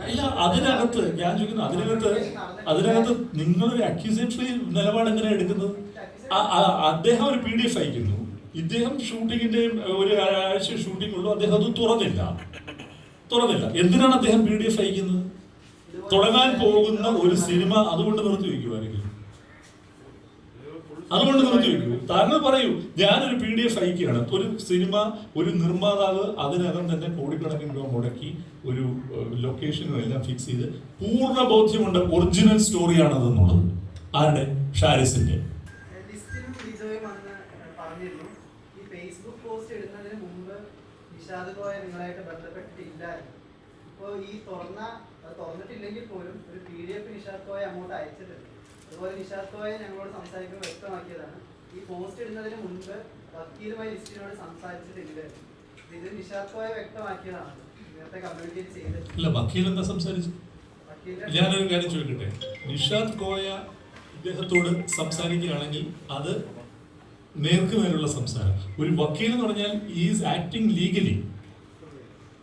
അല്ല, അതിനകത്ത് ഞാൻ ചോദിക്കുന്നത്, അതിനകത്ത് നിങ്ങളൊരു അക്യൂസേറ്ററി നിലപാട് എങ്ങനെയാണ് എടുക്കുന്നത്? അദ്ദേഹം ഒരു PDF അയക്കുന്നു, ഇദ്ദേഹം ഷൂട്ടിങ്ങിന്റെ ഒരു ആഴ്ച ഷൂട്ടിംഗ് ഉള്ളൂ, അദ്ദേഹം അത് തുറന്നില്ല. എന്തിനാണ് അദ്ദേഹം PDF അയക്കുന്നത്? തുടങ്ങാൻ പോകുന്ന ഒരു സിനിമ അതുകൊണ്ട് നിർത്തി വയ്ക്കുമായിരിക്കും. താങ്കൾ പറയൂ, ഞാനൊരു PDF അയക്കുകയാണ്, ഒരു സിനിമ, ഒരു നിർമ്മാതാവ് അതിനകം തന്നെ കോടിക്കണക്കിന് രൂപ മുടക്കി ഒരു ലൊക്കേഷനും എല്ലാം ഫിക്സ് ചെയ്ത് പൂർണ്ണ ബോധ്യമുണ്ട് ഒറിജിനൽ സ്റ്റോറിയാണ് അതെന്നുള്ളത്. ആരുടെ? ഷാരിസിന്റെ. നിങ്ങളായിട്ട് ബന്ധപ്പെട്ടിട്ടില്ല. ഇപ്പോൾ ഈ തുറന്നിട്ടില്ലെങ്കിൽ പോലും ഒരു PDF നിഷാദ് കോയ അങ്ങോട്ട് അയച്ചിട്ടുണ്ട്. അതുപോലെ നിഷാദ് കോയ ഞങ്ങളോട് സംസാരിക്കുമ്പോൾ വ്യക്തമാക്കിയതാണ്, ഈ പോസ്റ്റ് ഇടുന്നതിന് മുൻപ് വക്കീലുമായി ലിസ്റ്റിനോട് സംസാരിച്ചിട്ടില്ല. ഇത് നിഷാദ് കോയ വ്യക്തമാക്കിയതാണ്, നേരത്തെ കമ്മ്യൂണിക്കേറ്റ് ചെയ്തിട്ട്. ഇല്ല, വക്കീൽ എന്താ സംസാരിച്ചു? ഞാനൊരു കാര്യം ചോദിക്കട്ടെ, നിഷാദ് കോയ ഇദ്ദേഹത്തോട് സംസാരിക്കുകയാണെങ്കിൽ അത് നേർക്കുനേരുള്ള സംസാരം. ഒരു വക്കീൽ എന്ന് പറഞ്ഞാൽ ഈസ് ആക്ടിങ് ലീഗലി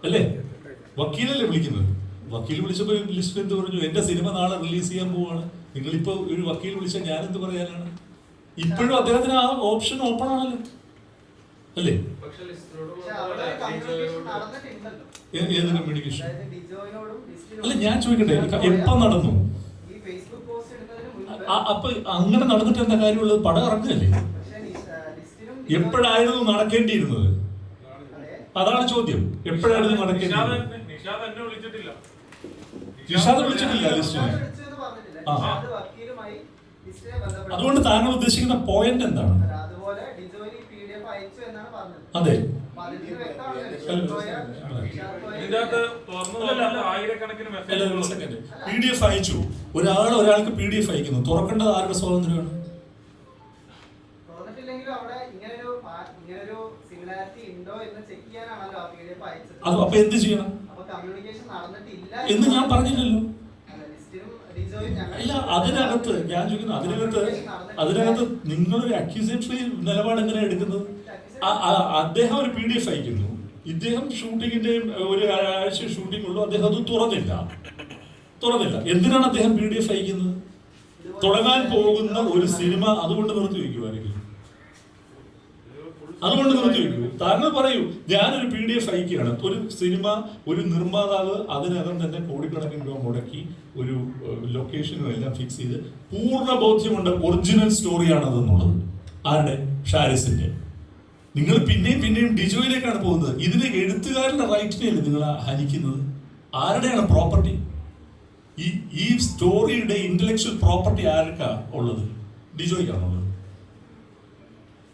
അല്ലേ? വക്കീലല്ലേ വിളിക്കുന്നത്. വക്കീൽ വിളിച്ചപ്പോൾ ലിസ്റ്റ് എന്ത് പറഞ്ഞു? എന്റെ സിനിമ നാളെ റിലീസ് ചെയ്യാൻ പോവാണ്, നിങ്ങളിപ്പോ ഒരു വക്കീൽ വിളിച്ചാൽ ഞാൻ എന്ത് പറയാനാണ്? ഇപ്പോഴും അദ്ദേഹത്തിന് ആ ഓപ്ഷൻ ഓപ്പൺ ആണല്ലോ, അല്ലേ? ഏത് കമ്മ്യൂണിക്കേഷൻ? അല്ല, ഞാൻ ചോദിക്കട്ടെ, എപ്പോ നടന്നു? അപ്പൊ അങ്ങനെ നടന്നിട്ട് എന്താ കാര്യമുള്ളത്? പടം ഇറങ്ങുകയല്ലേ? എപ്പോഴായിരുന്നു നടക്കേണ്ടിയിരുന്നത്? അതാണ് ചോദ്യം. എപ്പോഴായിരുന്നു നടക്കേണ്ടത്? നിഷാദ് വിളിച്ചിട്ടില്ല ലിസ്റ്റിനെ. അതുകൊണ്ട് താങ്കൾ ഉദ്ദേശിക്കുന്ന പോയിന്റ് എന്താണ്? അതെ, PDF അയച്ചു. ഒരാൾക്ക് PDF അയക്കുന്നു, തുറക്കേണ്ടത് ആരുടെ സ്വാതന്ത്ര്യമാണ്? അപ്പൊ എന്ത് ചെയ്യണം എന്ന് ഞാൻ പറഞ്ഞില്ലല്ലോ. അല്ല, അതിനകത്ത് ഞാൻ ചോദിക്കുന്നത്, അതിനകത്ത് നിങ്ങളൊരു അക്യൂസേറ്ററി നിലപാട് എങ്ങനെയാണ് എടുക്കുന്നത്? അദ്ദേഹം ഒരു PDF അയക്കുന്നു, ഇദ്ദേഹം ഷൂട്ടിങ്ങിന്റെ ഒരു ആഴ്ച ഷൂട്ടിംഗ് ഉള്ളൂ, അദ്ദേഹം അത് തുറന്നില്ല. എന്തിനാണ് അദ്ദേഹം PDF അയക്കുന്നത്? തുടങ്ങാൻ പോകുന്ന ഒരു സിനിമ അതുകൊണ്ട് നിർത്തി വയ്ക്കുമായിരിക്കും. താങ്കൾ പറയൂ, ഞാനൊരു PDF അയക്കുകയാണ്, ഒരു സിനിമ, ഒരു നിർമ്മാതാവ് അതിനകം തന്നെ കോടിക്കണക്കിന് രൂപ മുടക്കി ഒരു ലൊക്കേഷനും എല്ലാം ഫിക്സ് ചെയ്ത് പൂർണ്ണ ബോധ്യമുണ്ട് ഒറിജിനൽ സ്റ്റോറിയാണ് അതെന്നുള്ളത്. ആരുടെ? ഷാരിസിന്റെ. നിങ്ങൾ പിന്നെയും ഡിജോയിലേക്കാണ് പോകുന്നത്. ഇതിന് എഴുത്തുകാരുടെ റൈറ്റിനെയല്ലേ നിങ്ങൾ ഹനിക്കുന്നത്? ആരുടെയാണ് പ്രോപ്പർട്ടി? ഈ സ്റ്റോറിയുടെ ഇന്റലക്ച്വൽ പ്രോപ്പർട്ടി ആർക്കാ ഉള്ളത്? ഡിജോയ്ക്കാണുള്ളത്.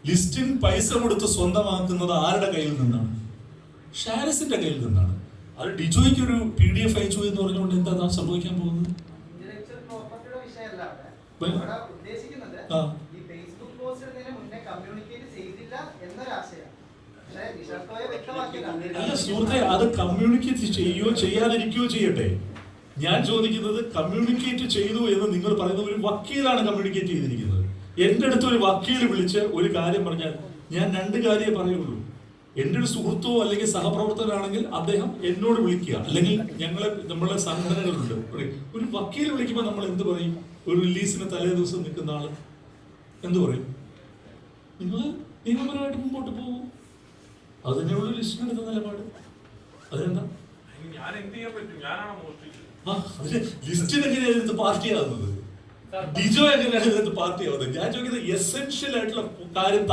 ലിസ്റ്റിൻ പൈസ കൊടുത്ത് സ്വന്തമാക്കുന്നത് ആരുടെ കയ്യിൽ നിന്നാണ്? ഷാരിസിന്റെ കയ്യിൽ നിന്നാണ്. അത് ഡിജോയ്ക്ക് ഒരു PDF അയച്ചു എന്ന് പറഞ്ഞുകൊണ്ട് എന്താ സംഭവിക്കാൻ പോകുന്നത്? അല്ല സുഹൃത്തെ, അത് കമ്മ്യൂണിക്കേറ്റ് ചെയ്യോ ചെയ്യാതിരിക്കുകയോ ചെയ്യട്ടെ. ഞാൻ ചോദിക്കുന്നത്, കമ്മ്യൂണിക്കേറ്റ് ചെയ്തു എന്ന് നിങ്ങൾ പറയുന്ന ഒരു വക്കീലാണ് കമ്മ്യൂണിക്കേറ്റ് ചെയ്തിരിക്കുന്നത്. എന്റെ അടുത്ത് ഒരു വക്കീൽ വിളിച്ച് ഒരു കാര്യം പറഞ്ഞാൽ ഞാൻ 2 കാര്യമേ പറയുള്ളൂ. എൻ്റെ ഒരു സുഹൃത്തോ അല്ലെങ്കിൽ സഹപ്രവർത്തകനാണെങ്കിൽ അദ്ദേഹം എന്നോട് വിളിക്കുക, അല്ലെങ്കിൽ നമ്മളെ സംഘടനകളുണ്ട്. ഒരു വക്കീൽ വിളിക്കുമ്പോൾ നമ്മൾ എന്ത് പറയും? ഒരു റിലീസിന് തലേ ദിവസം നിൽക്കുന്ന ആള് എന്ത് പറയും? നിങ്ങൾ നിയമപരമായിട്ട് മുമ്പോട്ട് പോകും. അത് തന്നെയുള്ള ലിസ്റ്റിനെടുത്ത നിലപാട്. അതെന്താ ലിസ്റ്റിന് എങ്ങനെയാണ് പാർട്ടിയാകുന്നത്? ഡിജോ എങ്ങനെയാണ് ഇതിനകത്ത് പാർട്ടിയാവുന്നത്? ഞാൻ ചോദിക്കുന്നത് എസെൻഷ്യൽ ആയിട്ടുള്ള കാര്യം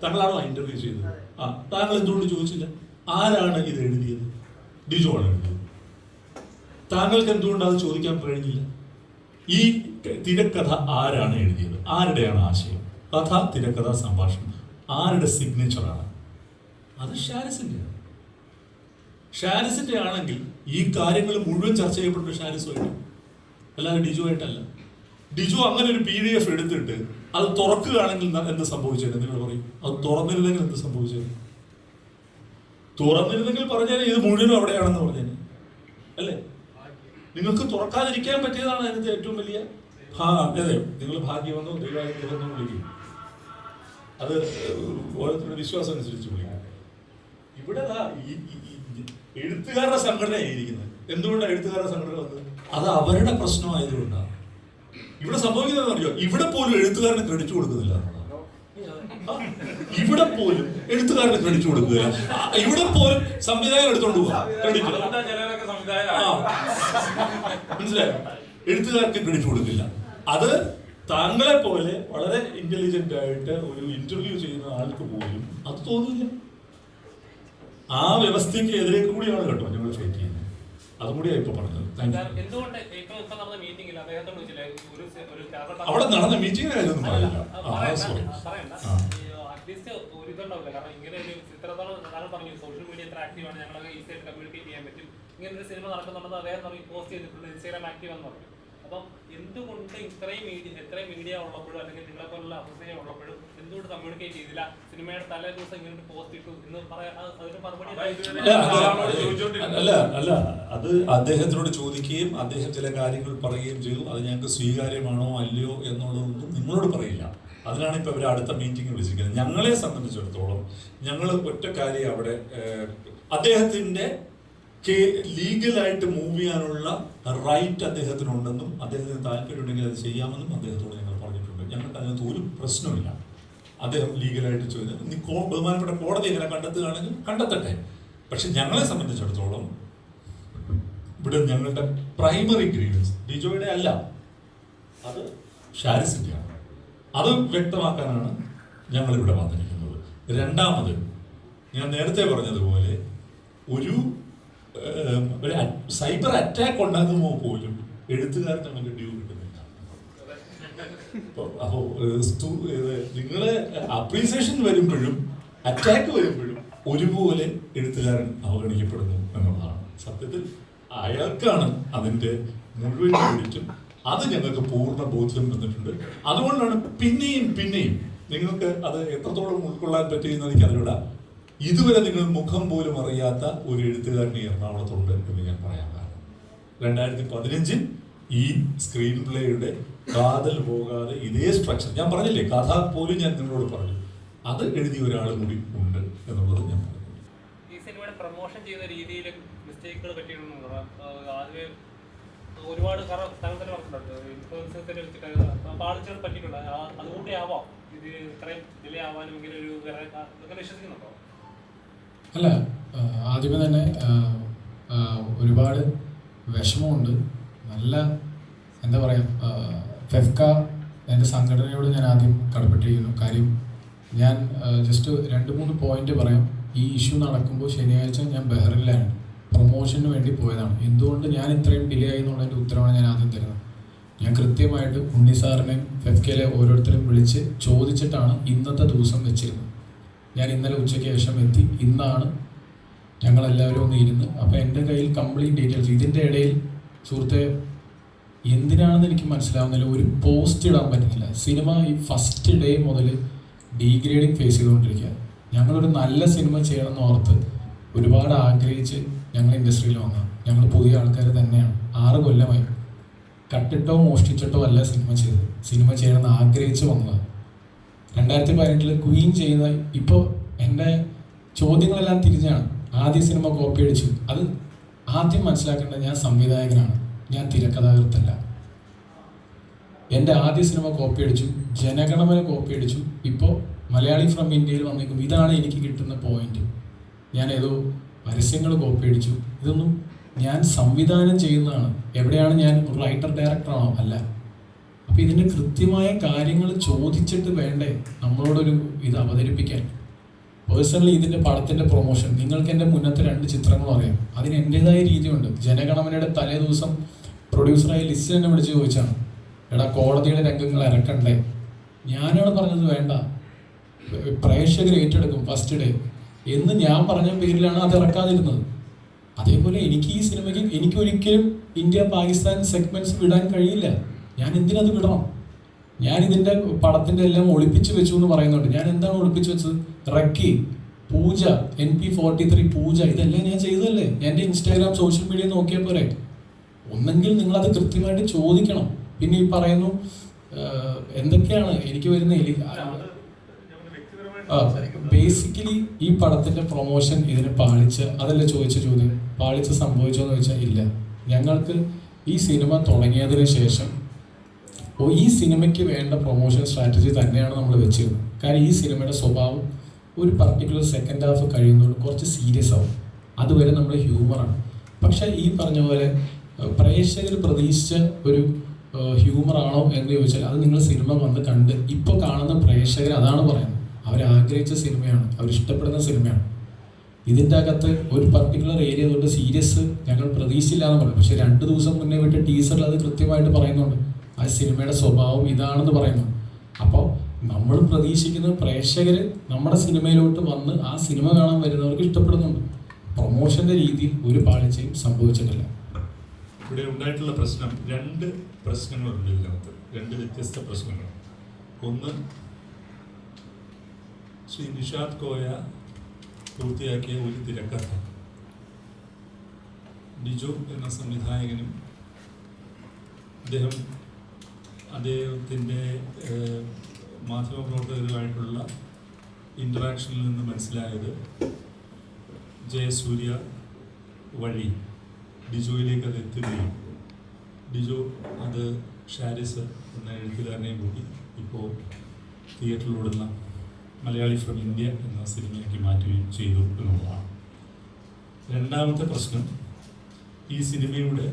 താങ്കളാണോ ഇന്റർവ്യൂ ചെയ്തത്? താങ്കൾ എന്തുകൊണ്ട് ചോദിച്ചില്ല? ആരാണ് ഇത് എഴുതിയത്? ഡിജോ ആണ് എഴുതിയത്. താങ്കൾക്ക് എന്തുകൊണ്ട് അത് ചോദിക്കാൻ കഴിഞ്ഞില്ല? ഈ തിരക്കഥ ആരാണ് എഴുതിയത്? ആരുടെയാണ് ആശയം? കഥ, തിരക്കഥ, സംഭാഷണം ആരുടെ സിഗ്നേച്ചറാണ്? അത് ഷാരിസിന്റെ ആണെങ്കിൽ ഈ കാര്യങ്ങൾ മുഴുവൻ ചർച്ച ചെയ്യപ്പെട്ടു ഷാരിസുമായിട്ട്, അല്ലാതെ ഡിജോ ആയിട്ടല്ല. ഡിജോ അങ്ങനെ ഒരു PDF എടുത്തിട്ട് അത് തുറക്കുകയാണെങ്കിൽ എന്ത് സംഭവിച്ചത്? നിങ്ങൾ പറയും. അത് തുറന്നിരുന്നെങ്കിൽ എന്ത് സംഭവിച്ചത്? തുറന്നിരുന്നെങ്കിൽ പറഞ്ഞാൽ ഇത് മുഴുവനും അവിടെയാണെന്ന് പറഞ്ഞേനെ, അല്ലേ? നിങ്ങൾക്ക് തുറക്കാതിരിക്കാൻ പറ്റിയതാണ് അതിനകത്ത് ഏറ്റവും വലിയ അതെ. നിങ്ങൾ ഭാഗ്യമെന്നോ ദൈവാനുഗ്രഹമെന്നോ വിളിക്കും. അത് ഓരോരുത്തരുടെ വിശ്വാസം അനുസരിച്ച് വിളിക്കും. ഇവിടെ എഴുത്തുകാരുടെ സംഘടനയായിരിക്കുന്നത്. എന്തുകൊണ്ടാണ് എഴുത്തുകാരുടെ സംഘടന വന്നത്? അത് അവരുടെ പ്രശ്നമായതുകൊണ്ടാണ്. ഇവിടെ സംഭവിക്കുന്നത് അറിയോ? ഇവിടെ പോലും എഴുത്തുകാരന് ക്രെഡിറ്റ് കൊടുക്കുന്നില്ല. ഇവിടെ പോലും എഴുത്തുകാരന് ക്രെഡിറ്റ് കൊടുക്കുക, ഇവിടെ പോലും സംവിധായകൻ എടുത്തോണ്ട് പോവാ ക്രെഡിറ്റ്. മനസ്സിലായോ? എഴുത്തുകാർക്ക് ക്രെഡിറ്റ് കൊടുക്കില്ല. അത് താങ്കളെ പോലെ വളരെ ഇന്റലിജന്റ് ആയിട്ട് ഒരു ഇന്റർവ്യൂ ചെയ്യുന്ന ആൾക്ക് പോലും അത് തോന്നില്ല. ആ വ്യവസ്ഥയ്ക്ക് എതിരെ കൂടിയാണ് കേട്ടോ ഞങ്ങൾ ഫൈറ്റ് ചെയ്യുന്നത്. അതും കൂടിയാണ് ഇപ്പൊ പറഞ്ഞത്. അവിടെ നടന്ന മീറ്റിംഗിന്റെ കാര്യമൊന്നും പറയില്ല. സോഷ്യൽ മീഡിയ എത്ര ആക്റ്റീവാണ്, ഞങ്ങളൊക്കെ ഈസി ആയിട്ട് കമ്മ്യൂണിക്കേറ്റ് ചെയ്യാൻ പറ്റും, ഇങ്ങനെ ഒരു സിനിമ നടക്കുന്നുണ്ടെന്ന് അദ്ദേഹം പോസ്റ്റ് ചെയ്തിട്ടുണ്ട്, ഇൻസ്റ്റാഗ്രാം ആക്റ്റീവ് എന്ന് പറഞ്ഞു. അപ്പം എന്തുകൊണ്ട് എത്രയും മീഡിയ ഉള്ളപ്പോഴും അല്ലെങ്കിൽ നിങ്ങളെ പോലുള്ള അസോസിയേഷൻ ഉള്ളപ്പോഴും എന്തുകൊണ്ട് കമ്മ്യൂണിക്കേറ്റ് ചെയ്തില്ല? സിനിമയുടെ തലേ ദിവസം ഇങ്ങനെ പോസ്റ്റ് ഇട്ടു എന്ന് പറയാൻ അതിന് മറുപടി അല്ല, അത് അദ്ദേഹത്തിനോട് ചോദിക്കുകയും അദ്ദേഹം ചില കാര്യങ്ങൾ പറയുകയും ചെയ്തു. അത് ഞങ്ങൾക്ക് സ്വീകാര്യമാണോ അല്ലയോ എന്നുള്ളതൊന്നും നിങ്ങളോട് പറയില്ല. അതിനാണ് ഇപ്പൊ അവർ അടുത്ത മീറ്റിംഗ് വിളിച്ചിരിക്കുന്നത്. ഞങ്ങളെ സംബന്ധിച്ചിടത്തോളം ഞങ്ങൾ ഒറ്റ കാര്യം, അവിടെ അദ്ദേഹത്തിന്റെ ലീഗലായിട്ട് മൂവ് ചെയ്യാനുള്ള റൈറ്റ് അദ്ദേഹത്തിനുണ്ടെന്നും അദ്ദേഹത്തിന് താല്പര്യമുണ്ടെങ്കിൽ അത് ചെയ്യാമെന്നും അദ്ദേഹത്തോട് ഞങ്ങൾ പറഞ്ഞിട്ടുണ്ട്. ഞങ്ങൾക്ക് അതിനകത്ത് ഒരു പ്രശ്നമില്ല. അദ്ദേഹം ലീഗലായിട്ട് ചോദിച്ചത് ബഹുമാനപ്പെട്ട കോടതി എങ്ങനെ കണ്ടെത്തുകയാണെങ്കിൽ കണ്ടെത്തട്ടെ. പക്ഷെ ഞങ്ങളെ സംബന്ധിച്ചിടത്തോളം ഇവിടെ ഞങ്ങളുടെ പ്രൈമറി ഗ്രീവൻസ് ഡിജോയുടെ അല്ല, അത് ഷാരിസിൻ്റെയാണ്. അത് വ്യക്തമാക്കാനാണ് ഞങ്ങളിവിടെ വന്നിരിക്കുന്നത്. രണ്ടാമത്, ഞാൻ നേരത്തെ പറഞ്ഞതുപോലെ ഒരു സൈബർ അറ്റാക്ക് ഉണ്ടാകുമ്പോൾ പോലും എഴുത്തുകാർക്ക് അങ്ങനെ ഡ്യൂ കിട്ടുന്നില്ല. അപ്പോൾ നിങ്ങള് അപ്രീസിയേഷൻ വരുമ്പോഴും അറ്റാക്ക് വരുമ്പോഴും ഒരുപോലെ എഴുത്തുകാരൻ അവഗണിക്കപ്പെടുന്നു എന്നുള്ളതാണ് സത്യത്തിൽ. അയാൾക്കാണ് അതിൻ്റെ മുഴുവൻ ക്രെഡിറ്റും. അത് ഞങ്ങൾക്ക് പൂർണ്ണ ബോധ്യം വന്നിട്ടുണ്ട്. അതുകൊണ്ടാണ് പിന്നെയും നിങ്ങൾക്ക് അത് എത്രത്തോളം ഉൾക്കൊള്ളാൻ പറ്റിയെന്ന് എനിക്ക് അതിലൂടെ ഇതുവരെ നിങ്ങൾ മുഖം പോലും അറിയാത്ത ഒരു എഴുത്തുകാരന് എറണാകുളത്തുണ്ട് എന്ന് ഞാൻ പറയാൻ കാരണം 2015 ഈ സ്ക്രീൻ പ്ലേയുടെ കാതൽ പോകാതെ ഇതേ സ്ട്രക്ചർ ഞാൻ പറഞ്ഞില്ലേ, കഥ പോലും ഞാൻ നിങ്ങളോട് പറഞ്ഞു, അത് എഴുതിയ ഒരാൾ കൂടി ഉണ്ട് എന്നുള്ളത് ഞാൻ പറഞ്ഞു. ഈ സിനിമയുടെ പ്രൊമോഷൻ ചെയ്യുന്ന രീതിയിൽ മിസ്റ്റേക്കുകൾ പറ്റിയിട്ടുണ്ടോ? ആദ്യമേ ഒരുപാട് സ്ഥലത്തിൽ പറഞ്ഞിട്ടുണ്ട്, ഇൻഫ്ലുവൻസേഴ്സിനെ വെച്ചിട്ട് പാളിച്ചുകൾ പറ്റിയിട്ടുണ്ട്. അതുകൂടി ആവാം ഇത് ഇത്രയും ഡിലേ ആവാനും ഇങ്ങനെ ഒരു അങ്ങനെ വിശ്വസിക്കുന്നുണ്ടോ? അല്ല, ആദ്യമേ തന്നെ ഒരുപാട് വിഷമമുണ്ട്. നല്ല എന്താ പറയുക, ഫെഫ്ക എൻ്റെ സംഘടനയോട് ഞാൻ ആദ്യം കടപ്പെട്ടിരിക്കുന്നു. കാര്യം ഞാൻ ജസ്റ്റ് 2-3 പോയിന്റ് പറയാം. ഈ ഇഷ്യൂ നടക്കുമ്പോൾ ശനിയാഴ്ച ഞാൻ ബഹ്റിനിലാണ്, പ്രൊമോഷന് വേണ്ടി പോയതാണ്. എന്തുകൊണ്ട് ഞാൻ ഇത്രയും ഡിലേ ആയി എന്നുള്ളതിൻ്റെ ഉത്തരവാണ് ഞാൻ ആദ്യം തരുന്നത്. ഞാൻ കൃത്യമായിട്ട് ഉണ്ണി സാറിനെയും ഫെഫ്കയിലെ ഓരോരുത്തരും വിളിച്ച് ചോദിച്ചിട്ടാണ് ഇന്നത്തെ ദിവസം വെച്ചിരുന്നത്. ഞാൻ ഇന്നലെ ഉച്ചയ്ക്ക് ശേഷം എത്തി. ഇന്നാണ് ഞങ്ങളെല്ലാവരും ഒന്ന് ഇരുന്ന്. അപ്പോൾ എൻ്റെ കയ്യിൽ കംപ്ലീറ്റ് ഡീറ്റെയിൽസ്. ഇതിൻ്റെ ഇടയിൽ സുഹൃത്തെ എന്തിനാണെന്ന് എനിക്ക് മനസ്സിലാവുന്നില്ല, ഒരു പോസ്റ്റ് ഇടാൻ പറ്റുന്നില്ല. സിനിമ ഈ ഫസ്റ്റ് ഡേ മുതൽ ഡീഗ്രേഡിങ് ഫേസ് ചെയ്തുകൊണ്ടിരിക്കുക. ഞങ്ങളൊരു നല്ല സിനിമ ചെയ്യണമെന്ന് ഓർത്ത് ഒരുപാട് ആഗ്രഹിച്ച് ഞങ്ങൾ ഇൻഡസ്ട്രിയിൽ വന്നതാണ്. ഞങ്ങൾ പുതിയ ആൾക്കാർ തന്നെയാണ്. 6 കൊല്ലമായി കട്ടിട്ടോ മോഷ്ടിച്ചിട്ടോ അല്ല സിനിമ ചെയ്തത്. സിനിമ ചെയ്യണമെന്ന് ആഗ്രഹിച്ച് വന്നതാണ്. 2018 ക്വീൻ ചെയ്യുന്ന ഇപ്പോൾ എൻ്റെ ചോദ്യങ്ങളെല്ലാം തിരിഞ്ഞാണ്. ആദ്യ സിനിമ കോപ്പി അടിച്ചു. അത് ആദ്യം മനസ്സിലാക്കേണ്ടത് ഞാൻ സംവിധായകനാണ്, ഞാൻ തിരക്കഥാകൃത്തല്ല. എൻ്റെ ആദ്യ സിനിമ കോപ്പി അടിച്ചു, ജനഗണമന കോപ്പി അടിച്ചു. ഇപ്പോൾ മലയാളി ഫ്രം ഇന്ത്യയിൽ വന്നേക്കും. ഇതാണ് എനിക്ക് കിട്ടുന്ന പോയിന്റ്. ഞാൻ ഏതോ പരസ്യങ്ങൾ കോപ്പി അടിച്ചു. ഇതൊന്നും ഞാൻ സംവിധാനം ചെയ്യുന്നതാണ്. എവിടെയാണ് ഞാൻ റൈറ്റർ ഡയറക്ടറാണോ? അല്ല. അപ്പോൾ ഇതിൻ്റെ കൃത്യമായ കാര്യങ്ങൾ ചോദിച്ചിട്ട് വേണ്ടേ നമ്മളോടൊരു ഇത് അവതരിപ്പിക്കാൻ. പേഴ്സണലി ഇതിൻ്റെ പടത്തിൻ്റെ പ്രൊമോഷൻ നിങ്ങൾക്ക് എൻ്റെ മുന്നത്തെ 2 ചിത്രങ്ങളും അറിയാം. അതിന് എൻ്റെതായ രീതിയുണ്ട്. ജനഗണമനയുടെ തലേ ദിവസം പ്രൊഡ്യൂസറായ ലിസ്റ്റ് എന്നെ വിളിച്ച് ചോദിച്ചാണ്, എടാ കോടതിയുടെ രംഗങ്ങൾ ഇറക്കണ്ടേ? ഞാനാണ് പറഞ്ഞത് വേണ്ട, പ്രേക്ഷകർ ഏറ്റെടുക്കും ഫസ്റ്റ് ഡേ എന്ന് ഞാൻ പറഞ്ഞ പേരിലാണ് അത് ഇറക്കാതിരുന്നത്. അതേപോലെ എനിക്ക് ഈ സിനിമയ്ക്ക് എനിക്കൊരിക്കലും ഇന്ത്യ പാകിസ്ഥാൻ സെഗ്മെന്റ്സ് വിടാൻ കഴിയില്ല. ഞാൻ എന്തിനത് വിടണം? ഞാൻ ഇതിൻ്റെ പടത്തിൻ്റെ എല്ലാം ഒളിപ്പിച്ച് വെച്ചു എന്ന് പറയുന്നുണ്ട്. ഞാൻ എന്താണ് ഒളിപ്പിച്ച് വെച്ചത്? റക്കി, പൂജ, NP43 പൂജ, ഇതെല്ലാം ഞാൻ ചെയ്തതല്ലേ. എൻ്റെ ഇൻസ്റ്റാഗ്രാം സോഷ്യൽ മീഡിയ നോക്കിയാൽ പോരെ. ഒന്നെങ്കിൽ നിങ്ങളത് കൃത്യമായിട്ട് ചോദിക്കണം. പിന്നെ ഈ പറയുന്നു എന്തൊക്കെയാണ് എനിക്ക് വരുന്ന ബേസിക്കലി ഈ പടത്തിൻ്റെ പ്രൊമോഷൻ ഇതിന് പാളിച്ച് അതല്ല ചോദിച്ച ചോദ്യം, പാളിച്ച് സംഭവിച്ചോ എന്ന് ചോദിച്ചാൽ ഇല്ല. ഞങ്ങൾക്ക് ഈ സിനിമ തുടങ്ങിയതിന് ശേഷം ഈ സിനിമയ്ക്ക് വേണ്ട പ്രൊമോഷൻ സ്ട്രാറ്റജി തന്നെയാണ് നമ്മൾ വെച്ചിരുന്നത്. കാരണം ഈ സിനിമയുടെ സ്വഭാവം ഒരു പർട്ടിക്കുലർ സെക്കൻഡ് ഹാഫ് കഴിയുന്നതുകൊണ്ട് കുറച്ച് സീരിയസ് ആവും. അതുവരെ നമ്മൾ ഹ്യൂമറാണ്. പക്ഷേ ഈ പറഞ്ഞ പോലെ പ്രേക്ഷകർ പ്രതീക്ഷിച്ച ഒരു ഹ്യൂമറാണോ എന്ന് ചോദിച്ചാൽ അത് നിങ്ങൾ സിനിമ വന്ന് കണ്ട് ഇപ്പോൾ കാണുന്ന പ്രേക്ഷകർ അതാണ് പറയുന്നത്. അവരാഗ്രഹിച്ച സിനിമയാണ്, അവരിഷ്ടപ്പെടുന്ന സിനിമയാണ്. ഇതിൻ്റെ അകത്ത് ഒരു പർട്ടിക്കുലർ ഏരിയ തൊട്ട് സീരിയസ് ഞങ്ങൾ പ്രതീക്ഷിച്ചില്ല എന്ന് പറയും. പക്ഷേ 2 ദിവസം മുന്നേ വിട്ട് ടീസറിൽ അത് കൃത്യമായിട്ട് പറയുന്നുണ്ട്. ആ സിനിമയുടെ സ്വഭാവം ഇതാണെന്ന് പറയുന്നു. അപ്പോൾ നമ്മൾ പ്രതീക്ഷിക്കുന്ന പ്രേക്ഷകർ നമ്മുടെ സിനിമയിലോട്ട് വന്ന് ആ സിനിമ കാണാൻ വരുന്നവർക്ക് ഇഷ്ടപ്പെടുന്നുണ്ട്. പ്രൊമോഷൻ്റെ രീതിയിൽ ഒരു പാളിച്ചയും സംഭവിച്ചിട്ടില്ല. ഇവിടെ ഉണ്ടായിട്ടുള്ള പ്രശ്നം 2 പ്രശ്നങ്ങളുണ്ട് ഇതിനകത്ത്, 2 വ്യത്യസ്ത പ്രശ്നങ്ങൾ. ഒന്ന്, ശ്രീ നിഷാദ് കോയ പൂർത്തിയാക്കിയ ഒരു തിരക്കഥ ഡിജോ എന്ന സംവിധായകനും അദ്ദേഹത്തിൻ്റെ മാധ്യമപ്രവർത്തകരുമായിട്ടുള്ള ഇൻറ്ററാക്ഷനിൽ നിന്ന് മനസ്സിലായത് ജയസൂര്യ വഴി ഡിജോയിലേക്ക് അത് എത്തുകയും ഡിജോ അത് ഷാരിസ് എന്ന എഴുത്തുകാരനെയും കൂടി ഇപ്പോൾ തിയേറ്ററിലോടുന്ന മലയാളി ഫ്രം ഇന്ത്യ എന്ന സിനിമയാക്കി മാറ്റുകയും ചെയ്തു എന്നുള്ളതാണ്. രണ്ടാമത്തെ പ്രശ്നം, ഈ സിനിമയുടെ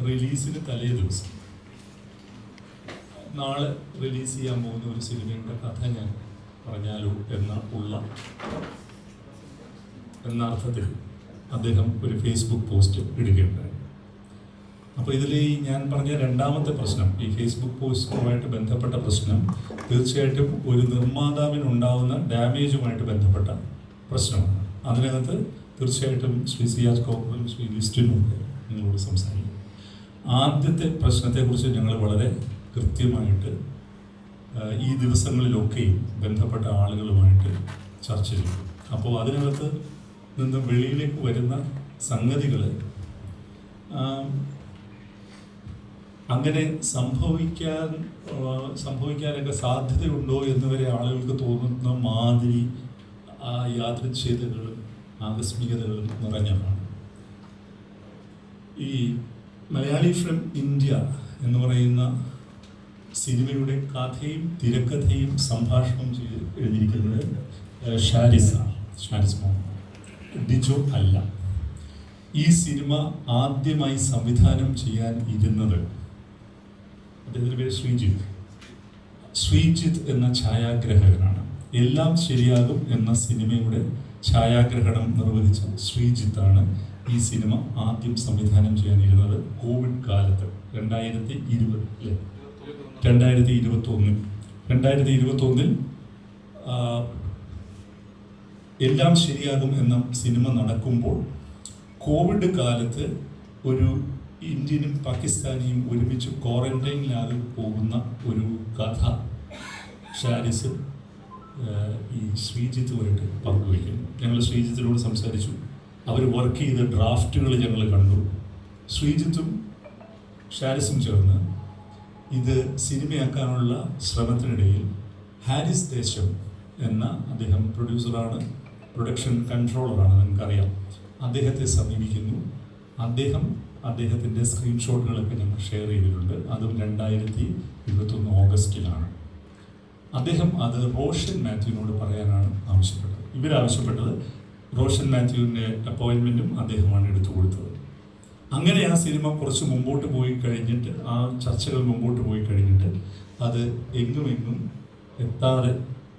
റിലീസിന് തലേ ദിവസം നാളെ റിലീസ് ചെയ്യാൻ പോകുന്ന ഒരു സിനിമയുടെ കഥ ഞാൻ പറഞ്ഞാലോ എന്ന അർത്ഥത്തിൽ അദ്ദേഹം ഒരു ഫേസ്ബുക്ക് പോസ്റ്റ് ഇടുകയുണ്ടായി. അപ്പോൾ ഇതിൽ ഈ ഞാൻ പറഞ്ഞ രണ്ടാമത്തെ പ്രശ്നം, ഈ ഫേസ്ബുക്ക് പോസ്റ്റുമായിട്ട് ബന്ധപ്പെട്ട പ്രശ്നം തീർച്ചയായിട്ടും ഒരു നിർമ്മാതാവിനുണ്ടാവുന്ന ഡാമേജുമായിട്ട് ബന്ധപ്പെട്ട പ്രശ്നമാണ്. അതിനകത്ത് തീർച്ചയായിട്ടും ശ്രീ സിയാജ് കോപ്പറും ശ്രീ ലിസ്റ്റിനും നിങ്ങളോട് സംസാരിക്കും. ആദ്യത്തെ പ്രശ്നത്തെക്കുറിച്ച് ഞങ്ങൾ വളരെ കൃത്യമായിട്ട് ഈ ദിവസങ്ങളിലൊക്കെയും ബന്ധപ്പെട്ട ആളുകളുമായിട്ട് ചർച്ച ചെയ്തു. അപ്പോൾ അതിനകത്ത് നിന്ന് വെളിയിലേക്ക് വരുന്ന സംഗതികൾ അങ്ങനെ സംഭവിക്കാനൊക്കെ സാധ്യതയുണ്ടോ എന്നുവരെ ആളുകൾക്ക് തോന്നുന്ന മാതിരി ആ യാദൃച്ഛികതകളും ആകസ്മികതകളും നിറഞ്ഞതാണ്. ഈ മലയാളി ഫ്രം ഇന്ത്യ എന്ന് പറയുന്ന സിനിമയുടെ കഥയും തിരക്കഥയും സംഭാഷണം ചെയ്ത് എഴുതിയിരിക്കുന്നത് ഷാരിസ് മോഹൻ, ഡിജോ അല്ല. ഈ സിനിമ ആദ്യമായി സംവിധാനം ചെയ്യാൻ ഇരുന്നത് അദ്ദേഹത്തിൻ്റെ പേര് ശ്രീജിത്ത് എന്ന ഛായാഗ്രഹകനാണ്. എല്ലാം ശരിയാകും എന്ന സിനിമയുടെ ഛായാഗ്രഹണം നിർവഹിച്ച ശ്രീജിത്താണ് ഈ സിനിമ ആദ്യം സംവിധാനം ചെയ്യാനിരുന്നത്. കോവിഡ് കാലത്ത് 2021 എല്ലാം ശരിയാകും എന്ന സിനിമ നടക്കുമ്പോൾ കോവിഡ് കാലത്ത് ഒരു ഇന്ത്യനും പാകിസ്ഥാനിയും ഒരുമിച്ച് ക്വാറന്റൈനിലാകെ പോകുന്ന ഒരു കഥ ഷാരിസ് ഈ ശ്രീജിത്തുമായിട്ട് പങ്കുവയ്ക്കുന്നു. ഞങ്ങൾ ശ്രീജിത്തിനോട് സംസാരിച്ചു. അവർ വർക്ക് ചെയ്ത ഡ്രാഫ്റ്റുകൾ ഞങ്ങൾ കണ്ടു. ശ്രീജിത്തും ഷാരിസും ചേർന്ന് ഇത് സിനിമയാക്കാനുള്ള ശ്രമത്തിനിടയിൽ ഹാരിസ് ദേശം എന്ന അദ്ദേഹം പ്രൊഡ്യൂസറാണ്, പ്രൊഡക്ഷൻ കൺട്രോളറാണ്, നിങ്ങൾക്കറിയാം. അദ്ദേഹത്തെ സമീപിക്കുന്നു. അദ്ദേഹത്തിൻ്റെ സ്ക്രീൻഷോട്ടുകളൊക്കെ ഞങ്ങൾ ഷെയർ ചെയ്തിട്ടുണ്ട്. അതും 2021 ഓഗസ്റ്റിലാണ്. അദ്ദേഹം അത് റോഷൻ മാത്യുവിനോട് പറയാനാണ് ആവശ്യപ്പെട്ടത്. ഇവരാവശ്യപ്പെട്ടത് റോഷൻ മാത്യുവിൻ്റെ അപ്പോയിൻമെൻറ്റും അദ്ദേഹമാണ് എടുത്തു കൊടുത്തത്. അങ്ങനെ ആ സിനിമ കുറച്ച് മുമ്പോട്ട് പോയി കഴിഞ്ഞിട്ട്, ആ ചർച്ചകൾ മുമ്പോട്ട് പോയി കഴിഞ്ഞിട്ട് അത് എങ്ങും എത്താതെ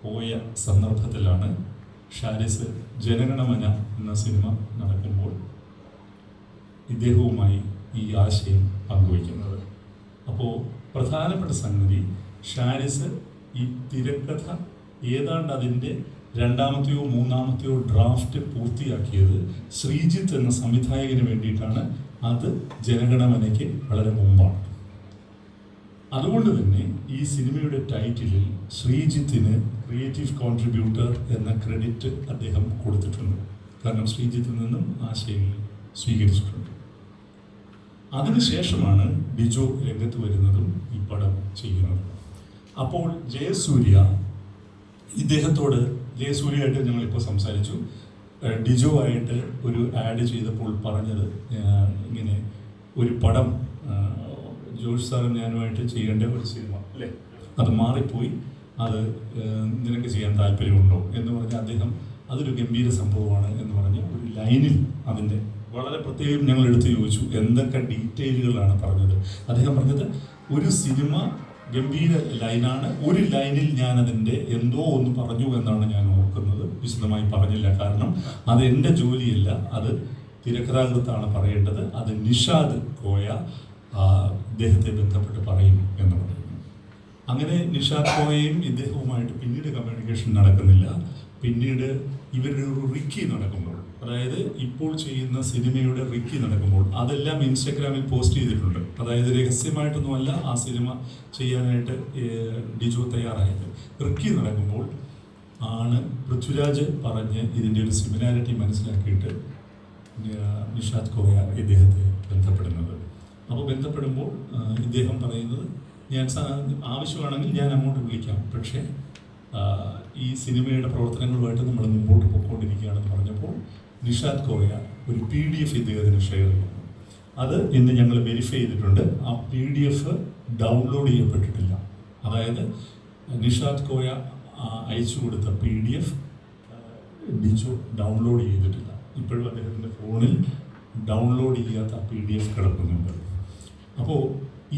പോയ സന്ദർഭത്തിലാണ് ഷാരിസ് ജനഗണമന എന്ന സിനിമ നടക്കുമ്പോൾ ഇദ്ദേഹവുമായി ഈ ആശയം പങ്കുവയ്ക്കുന്നത്. അപ്പോൾ പ്രധാനപ്പെട്ട സംഗതി, ഷാരിസ് ഈ തിരക്കഥ ഏതാണ്ട് അതിൻ്റെ 2ാമത്തെയോ 3ാമത്തെയോ ഡ്രാഫ്റ്റ് പൂർത്തിയാക്കിയത് ശ്രീജിത്ത് എന്ന സംവിധായകന് വേണ്ടിയിട്ടാണ്. അത് ജനഗണമനയ്ക്ക് വളരെ മുമ്പാണ്. അതുകൊണ്ട് തന്നെ ഈ സിനിമയുടെ ടൈറ്റിലിൽ ശ്രീജിത്തിന് ക്രിയേറ്റീവ് കോൺട്രിബ്യൂട്ടർ എന്ന ക്രെഡിറ്റ് അദ്ദേഹം കൊടുത്തിട്ടുണ്ട്. കാരണം ശ്രീജിത്തിൽ നിന്നും ആശയങ്ങൾ സ്വീകരിച്ചിട്ടുണ്ട്. അതിനുശേഷമാണ് ഡിജോ രംഗത്ത് വരുന്നതും ഈ പടം ചെയ്യുന്നതും. അപ്പോൾ ജയസൂര്യയായിട്ട് ഞങ്ങളിപ്പോൾ സംസാരിച്ചു. ഡിജോ ആയിട്ട് ഒരു ആഡ് ചെയ്തപ്പോൾ പറഞ്ഞത്, ഇങ്ങനെ ഒരു പടം ജോഷ് സാറും ഞാനുമായിട്ട് ചെയ്യേണ്ട ഒരു സിനിമ അല്ലേ, അത് മാറിപ്പോയി, അത് നിനക്ക് ചെയ്യാൻ താല്പര്യമുണ്ടോ എന്ന് പറഞ്ഞ് അദ്ദേഹം അതൊരു ഗംഭീര സംഭവമാണ് എന്ന് പറഞ്ഞ് ഒരു ലൈനിൽ അതിൻ്റെ വളരെ പ്രത്യേകം ഞങ്ങൾ എടുത്ത് ചോദിച്ചു എന്തൊക്കെ ഡീറ്റെയിലുകളാണ് പറഞ്ഞത്. അദ്ദേഹം പറഞ്ഞത് ഒരു സിനിമ ഗംഭീര ലൈനാണ്, ഒരു ലൈനിൽ ഞാനതിൻ്റെ എന്തോ ഒന്ന് പറഞ്ഞു എന്നാണ് ഞാൻ ഓർക്കുന്നത്, വിശദമായി പറഞ്ഞില്ല. കാരണം അത് എൻ്റെ ജോലിയല്ല, അത് തിരക്കഥാകൃത്താണ് പറയേണ്ടത്, അത് നിഷാദ് കോയ ഇദ്ദേഹത്തെ ബന്ധപ്പെട്ട് പറയും എന്ന് പറയുന്നു. അങ്ങനെ നിഷാദ് കോയയും ഇദ്ദേഹവുമായിട്ട് പിന്നീട് കമ്മ്യൂണിക്കേഷൻ നടക്കുന്നില്ല. പിന്നീട് ഇവരുടെ ഒരു റിക്കി നടക്കുമ്പോൾ, അതായത് ഇപ്പോൾ ചെയ്യുന്ന സിനിമയുടെ റിക്കി നടക്കുമ്പോൾ, അതെല്ലാം ഇൻസ്റ്റഗ്രാമിൽ പോസ്റ്റ് ചെയ്തിട്ടുണ്ട്. അതായത് രഹസ്യമായിട്ടൊന്നുമല്ല ആ സിനിമ ചെയ്യാനായിട്ട് ഡിജോ തയ്യാറായത്. റിക്കി നടക്കുമ്പോൾ ആണ് പൃഥ്വിരാജ് പറഞ്ഞ് ഇതിൻ്റെ ഒരു സിമിലാരിറ്റി മനസ്സിലാക്കിയിട്ട് നിഷാദ് കോയ ഇദ്ദേഹത്തെ ബന്ധപ്പെടുന്നത്. അപ്പോൾ ബന്ധപ്പെടുമ്പോൾ ഇദ്ദേഹം പറയുന്നത് ഞാൻ ആവശ്യമാണെങ്കിൽ ഞാൻ അങ്ങോട്ട് വിളിക്കാം, പക്ഷേ ഈ സിനിമയുടെ പ്രവർത്തനങ്ങളുമായിട്ട് നമ്മൾ മുമ്പോട്ട് പോയിക്കൊണ്ടിരിക്കുകയാണെന്ന് പറഞ്ഞപ്പോൾ നിഷാദ് കോയ ഒരു PDF ഇദ്ദേഹത്തിന് ഷെയർ ചെയ്യുന്നു. അത് ഇന്ന് ഞങ്ങൾ വെരിഫൈ ചെയ്തിട്ടുണ്ട്. ആ PDF ഡൗൺലോഡ് ചെയ്യപ്പെട്ടിട്ടില്ല. അതായത് നിഷാദ് കോയ അയച്ചു കൊടുത്ത PDF ഡിജോ ഡൗൺലോഡ് ചെയ്തിട്ടില്ല. ഇപ്പോഴും അദ്ദേഹത്തിൻ്റെ ഫോണിൽ ഡൗൺലോഡ് ചെയ്യാത്ത PDF കിടക്കുന്നുണ്ട്. അപ്പോൾ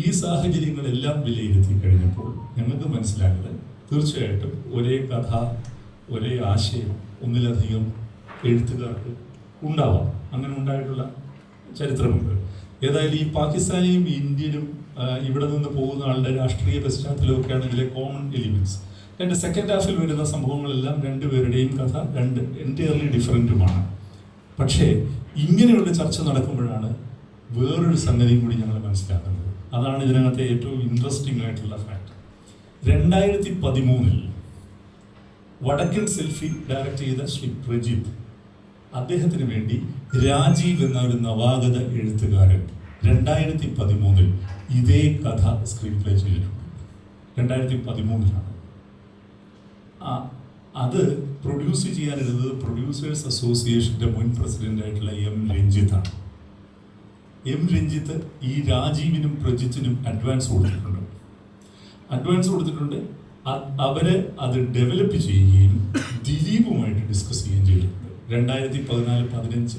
ഈ സാഹചര്യങ്ങളെല്ലാം വിലയിരുത്തി കഴിഞ്ഞപ്പോൾ ഞങ്ങൾക്ക് മനസ്സിലായത് തീർച്ചയായിട്ടും ഒരേ കഥ, ഒരേ ആശയം ഒന്നിലധികം എഴുത്തുകാർക്ക് ഉണ്ടാവാം. അങ്ങനെ ഉണ്ടായിട്ടുള്ള ചരിത്രമുണ്ട്. ഏതായാലും ഈ പാകിസ്ഥാനിയും ഇന്ത്യനും ഇവിടെ നിന്ന് പോകുന്ന ആളുടെ രാഷ്ട്രീയ പശ്ചാത്തലമൊക്കെ ആണെങ്കിലെ കോമൺ എലിമെൻറ്റ്സ്. എൻ്റെ സെക്കൻഡ് ഹാഫിൽ വരുന്ന സംഭവങ്ങളെല്ലാം രണ്ടുപേരുടെയും കഥ എൻറ്റയർലി ഡിഫറൻറ്റുമാണ്. പക്ഷേ ഇങ്ങനെയുള്ള ചർച്ച നടക്കുമ്പോഴാണ് വേറൊരു സംഗതിയും കൂടി ഞങ്ങൾ മനസ്സിലാക്കുന്നത്. അതാണ് ഇതിനകത്തെ ഏറ്റവും ഇൻട്രസ്റ്റിംഗ് ആയിട്ടുള്ള ഫാക്ട്. 2013 വടക്കൻ സെൽഫി ഡയറക്റ്റ് ചെയ്ത ശ്രീ പ്രജിത്ത്, അദ്ദേഹത്തിന് വേണ്ടി രാജീവ് എന്ന ഒരു നവാഗത എഴുത്തുകാരൻ 2013 ഇതേ കഥ സ്ക്രീൻ പ്ലേ ചെയ്തിട്ടുണ്ട്. 2013 അത് പ്രൊഡ്യൂസ് ചെയ്യാനിരുന്നത് പ്രൊഡ്യൂസേഴ്സ് അസോസിയേഷൻ്റെ മുൻ പ്രസിഡൻ്റായിട്ടുള്ള M. രഞ്ജിത്താണ്. M. രഞ്ജിത്ത് ഈ രാജീവിനും പ്രജിത്തിനും അഡ്വാൻസ് കൊടുത്തിട്ടുണ്ട്. അവര് അത് ഡെവലപ്പ് ചെയ്യുകയും ദിലീപുമായിട്ട് ഡിസ്കസ് ചെയ്യുകയും ചെയ്തിട്ടുണ്ട്. 2014-15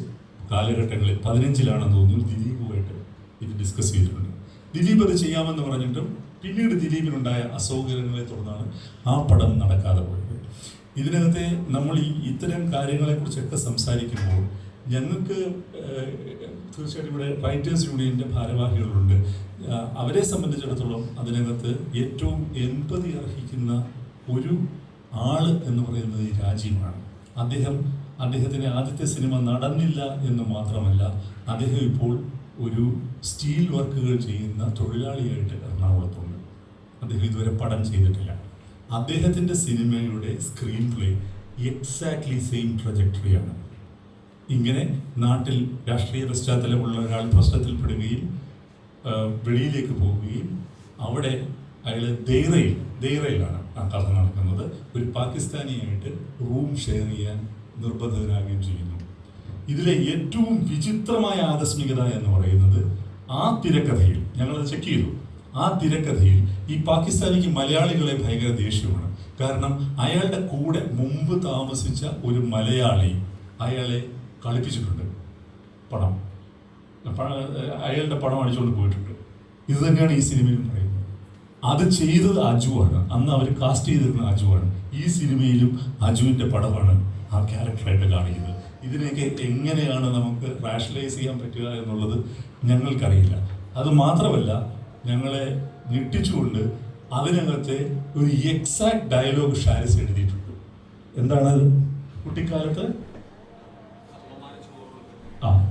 കാലഘട്ടങ്ങളിൽ, 15-ലാണെന്ന് തോന്നുന്നു, ദിലീപുമായിട്ട് ഇത് ഡിസ്കസ് ചെയ്തിട്ടുണ്ട്. ദിലീപ് അത് ചെയ്യാമെന്ന് പറഞ്ഞിട്ടും പിന്നീട് ദിലീപിനുണ്ടായ അസൗകര്യങ്ങളെ തുടർന്നാണ് ആ പടം നടക്കാതെ പോയത്. ഇതിനകത്തെ നമ്മൾ ഇത്തരം കാര്യങ്ങളെക്കുറിച്ചൊക്കെ സംസാരിക്കുമ്പോൾ ഞങ്ങൾക്ക് തീർച്ചയായിട്ടും ഇവിടെ റൈറ്റേഴ്സ് യൂണിയൻ്റെ ഭാരവാഹികളുണ്ട്. അവരെ സംബന്ധിച്ചിടത്തോളം അതിനകത്ത് ഏറ്റവും എമ്പതി അർഹിക്കുന്ന ഒരു ആള് എന്ന് പറയുന്നത് ഈ രാജീവാണ്. അദ്ദേഹത്തിൻ്റെ ആദ്യത്തെ സിനിമ നടന്നില്ല എന്ന് മാത്രമല്ല, അദ്ദേഹം ഇപ്പോൾ ഒരു സ്റ്റീൽ വർക്കുകൾ ചെയ്യുന്ന തൊഴിലാളിയായിട്ട് എറണാകുളത്തുണ്ട്. അദ്ദേഹം ഇതുവരെ പടം ചെയ്തിട്ടില്ല. അദ്ദേഹത്തിൻ്റെ സിനിമയുടെ സ്ക്രീൻ പ്ലേ എക്സാക്ട്ലി സെയിം ട്രജക്ടറിയാണ്. ഇങ്ങനെ നാട്ടിൽ രാഷ്ട്രീയ പശ്ചാത്തലമുള്ള ഒരാൾ പ്രശ്നത്തിൽപ്പെടുകയും വെളിയിലേക്ക് പോവുകയും അവിടെ അയാൾ ദൈറയിലാണ് ആ കഥ നടക്കുന്നത്. ഒരു പാകിസ്ഥാനിയായിട്ട് റൂം ഷെയർ ചെയ്യാൻ നിർബന്ധിതനാകുകയും ചെയ്യുന്നു. ഇതിലെ ഏറ്റവും വിചിത്രമായ ആകസ്മികത എന്ന് പറയുന്നത് ആ തിരക്കഥയിൽ, ഞങ്ങളത് ചെക്ക് ചെയ്തു, ആ തിരക്കഥയിൽ ഈ പാകിസ്ഥാനിക്ക് മലയാളികളെ ഭയങ്കര ദേഷ്യമാണ്. കാരണം അയാളുടെ കൂടെ മുമ്പ് താമസിച്ച ഒരു മലയാളി അയാളെ കളിപ്പിച്ചിട്ടുണ്ട്. അയാളുടെ പണം അടിച്ചുകൊണ്ട് പോയിട്ടുണ്ട്. ഇത് തന്നെയാണ് ഈ സിനിമയിലും പറയുന്നത്. അത് ചെയ്തത് അജുവാണ്. അന്ന് അവർ കാസ്റ്റ് ചെയ്തിരുന്ന അജുവാണ്. ഈ സിനിമയിലും അജുവിൻ്റെ പടമാണ് ആ ക്യാരക്ടറായിട്ട് കാണിക്കുന്നത്. ഇതിനെയൊക്കെ എങ്ങനെയാണ് നമുക്ക് റാഷണലൈസ് ചെയ്യാൻ പറ്റുക എന്നുള്ളത് ഞങ്ങൾക്കറിയില്ല. അത് മാത്രമല്ല, ഞങ്ങളെ ഞെട്ടിച്ചുകൊണ്ട് അതിനകത്തെ ഒരു എക്സാക്ട് ഡയലോഗ് ഷാരിസ് എഴുതിയിട്ടുണ്ട്. എന്താണത്?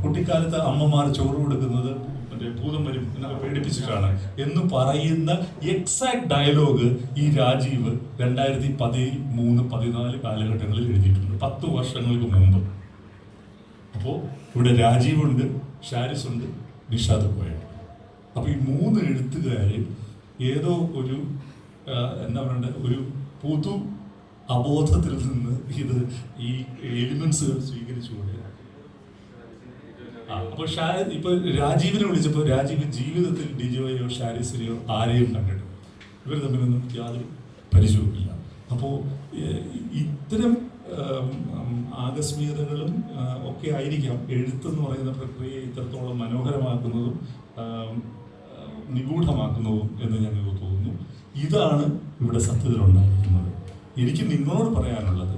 കുട്ടിക്കാലത്ത് അമ്മമാർ ചോറ് കൊടുക്കുന്നത് മറ്റേ ഭൂതം വരും എന്നൊക്കെ പേടിപ്പിച്ചിട്ടാണ് എന്ന് പറയുന്ന എക്സാക്ട് ഡയലോഗ് ഈ രാജീവ് 2013-14 കാലഘട്ടങ്ങളിൽ എഴുതിയിട്ടുണ്ട്, 10 വർഷങ്ങൾക്ക് മുമ്പ്. അപ്പോൾ ഇവിടെ രാജീവുണ്ട്, ഷാരിസ് ഉണ്ട്, നിഷാദ് കോയ. അപ്പോൾ ഈ 3 എഴുത്തുകാരിൽ ഏതോ ഒരു എന്താ പറയണ്ടത്, ഒരു പൊതു അബോധത്തിൽ നിന്ന് ഇത് ഈ എലിമെന്റ്സുകൾ സ്വീകരിച്ചുകൊണ്ട് അപ്പോൾ ഇപ്പൊ രാജീവിനെ വിളിച്ചപ്പോൾ രാജീവ് ജീവിതത്തിൽ ഡിജോയോ ഷാരിസിനെയോ ആരെയും കണ്ടിട്ടില്ല. ഇവർ തമ്മിലൊന്നും യാതൊരു പരിചയവുമില്ല. അപ്പോൾ ഇത്തരം ആകസ്മികതകളും ഒക്കെ ആയിരിക്കാം എഴുത്തെന്ന് പറയുന്ന പ്രക്രിയയെ ഇത്രത്തോളം മനോഹരമാക്കുന്നതും നിഗൂഢമാക്കുന്നതും എന്ന് ഞങ്ങൾക്ക് തോന്നുന്നു. ഇതാണ് ഇവിടെ സത്യത്തിലുണ്ടായിരിക്കുന്നത്. എനിക്ക് നിങ്ങളോട് പറയാനുള്ളത്,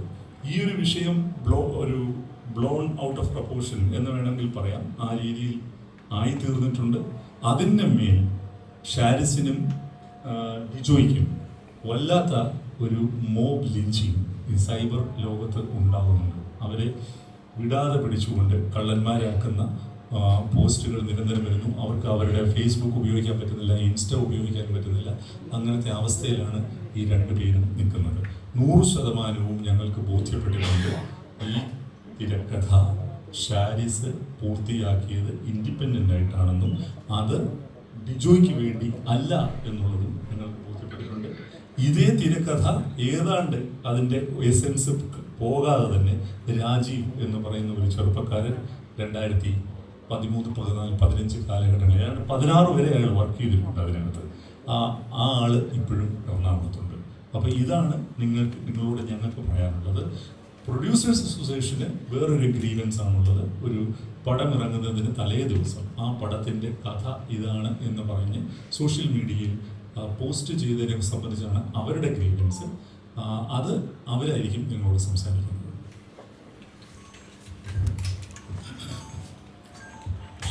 ഈ ഒരു വിഷയം ബ്ലോൺ ഔട്ട് ഓഫ് പ്രപ്പോർഷൻ എന്ന് വേണമെങ്കിൽ പറയാം, ആ രീതിയിൽ ആയിത്തീർന്നിട്ടുണ്ട്. അതിൻ്റെ മേൽ ഷാരിസിനും ഡിജോയ്ക്കും വല്ലാത്ത ഒരു മോബ് ലിഞ്ചിങ് ഈ സൈബർ ലോകത്ത് ഉണ്ടാകുന്നുണ്ട്. അവരെ വിടാതെ പിടിച്ചുകൊണ്ട് കള്ളന്മാരാക്കുന്ന പോസ്റ്റുകൾ നിരന്തരം വരുന്നു. അവർക്ക് അവരുടെ ഫേസ്ബുക്ക് ഉപയോഗിക്കാൻ പറ്റുന്നില്ല, ഇൻസ്റ്റ ഉപയോഗിക്കാൻ പറ്റുന്നില്ല. അങ്ങനത്തെ അവസ്ഥയിലാണ് ഈ രണ്ടുപേരും നിൽക്കുന്നത്. 100% ഞങ്ങൾക്ക് ബോധ്യപ്പെട്ടിട്ടുണ്ട് ഈ തിരക്കഥ ഷാരിസ് പൂർത്തിയാക്കിയത് ഇൻഡിപെൻഡൻ്റ് ആയിട്ടാണെന്നും അത് ഡിജോയ്ക്ക് വേണ്ടി അല്ല എന്നുള്ളതും ഞങ്ങൾക്ക് ബോധ്യപ്പെട്ടിട്ടുണ്ട്. ഇതേ തിരക്കഥ ഏതാണ്ട് അതിൻ്റെ എസെൻസ് പോകാതെ തന്നെ രാജീവ് എന്ന് പറയുന്ന ഒരു ചെറുപ്പക്കാരൻ 2013, 14, 15 കാലഘട്ടങ്ങളിൽ 16 വരെ അയാൾ വർക്ക് ചെയ്തിട്ടുണ്ട് അതിനകത്ത്. ആ ആള് ഇപ്പോഴും എറണാകുളത്തുണ്ട്. അപ്പോൾ ഇതാണ് നിങ്ങളോട് ഞങ്ങൾക്ക് പറയാനുള്ളത്. പ്രൊഡ്യൂസേഴ്സ് അസോസിയേഷന് വേറൊരു ഗ്രീവൻസ് ആണുള്ളത്. ഒരു പടം ഇറങ്ങുന്നതിന് തലേ ദിവസം ആ പടത്തിൻ്റെ കഥ ഇതാണ് എന്ന് പറഞ്ഞ് സോഷ്യൽ മീഡിയയിൽ പോസ്റ്റ് ചെയ്തതിനെ സംബന്ധിച്ചാണ് അവരുടെ ഗ്രീവൻസ്. അത് അവരായിരിക്കും നിങ്ങളോട് സംസാരിക്കുന്നത്.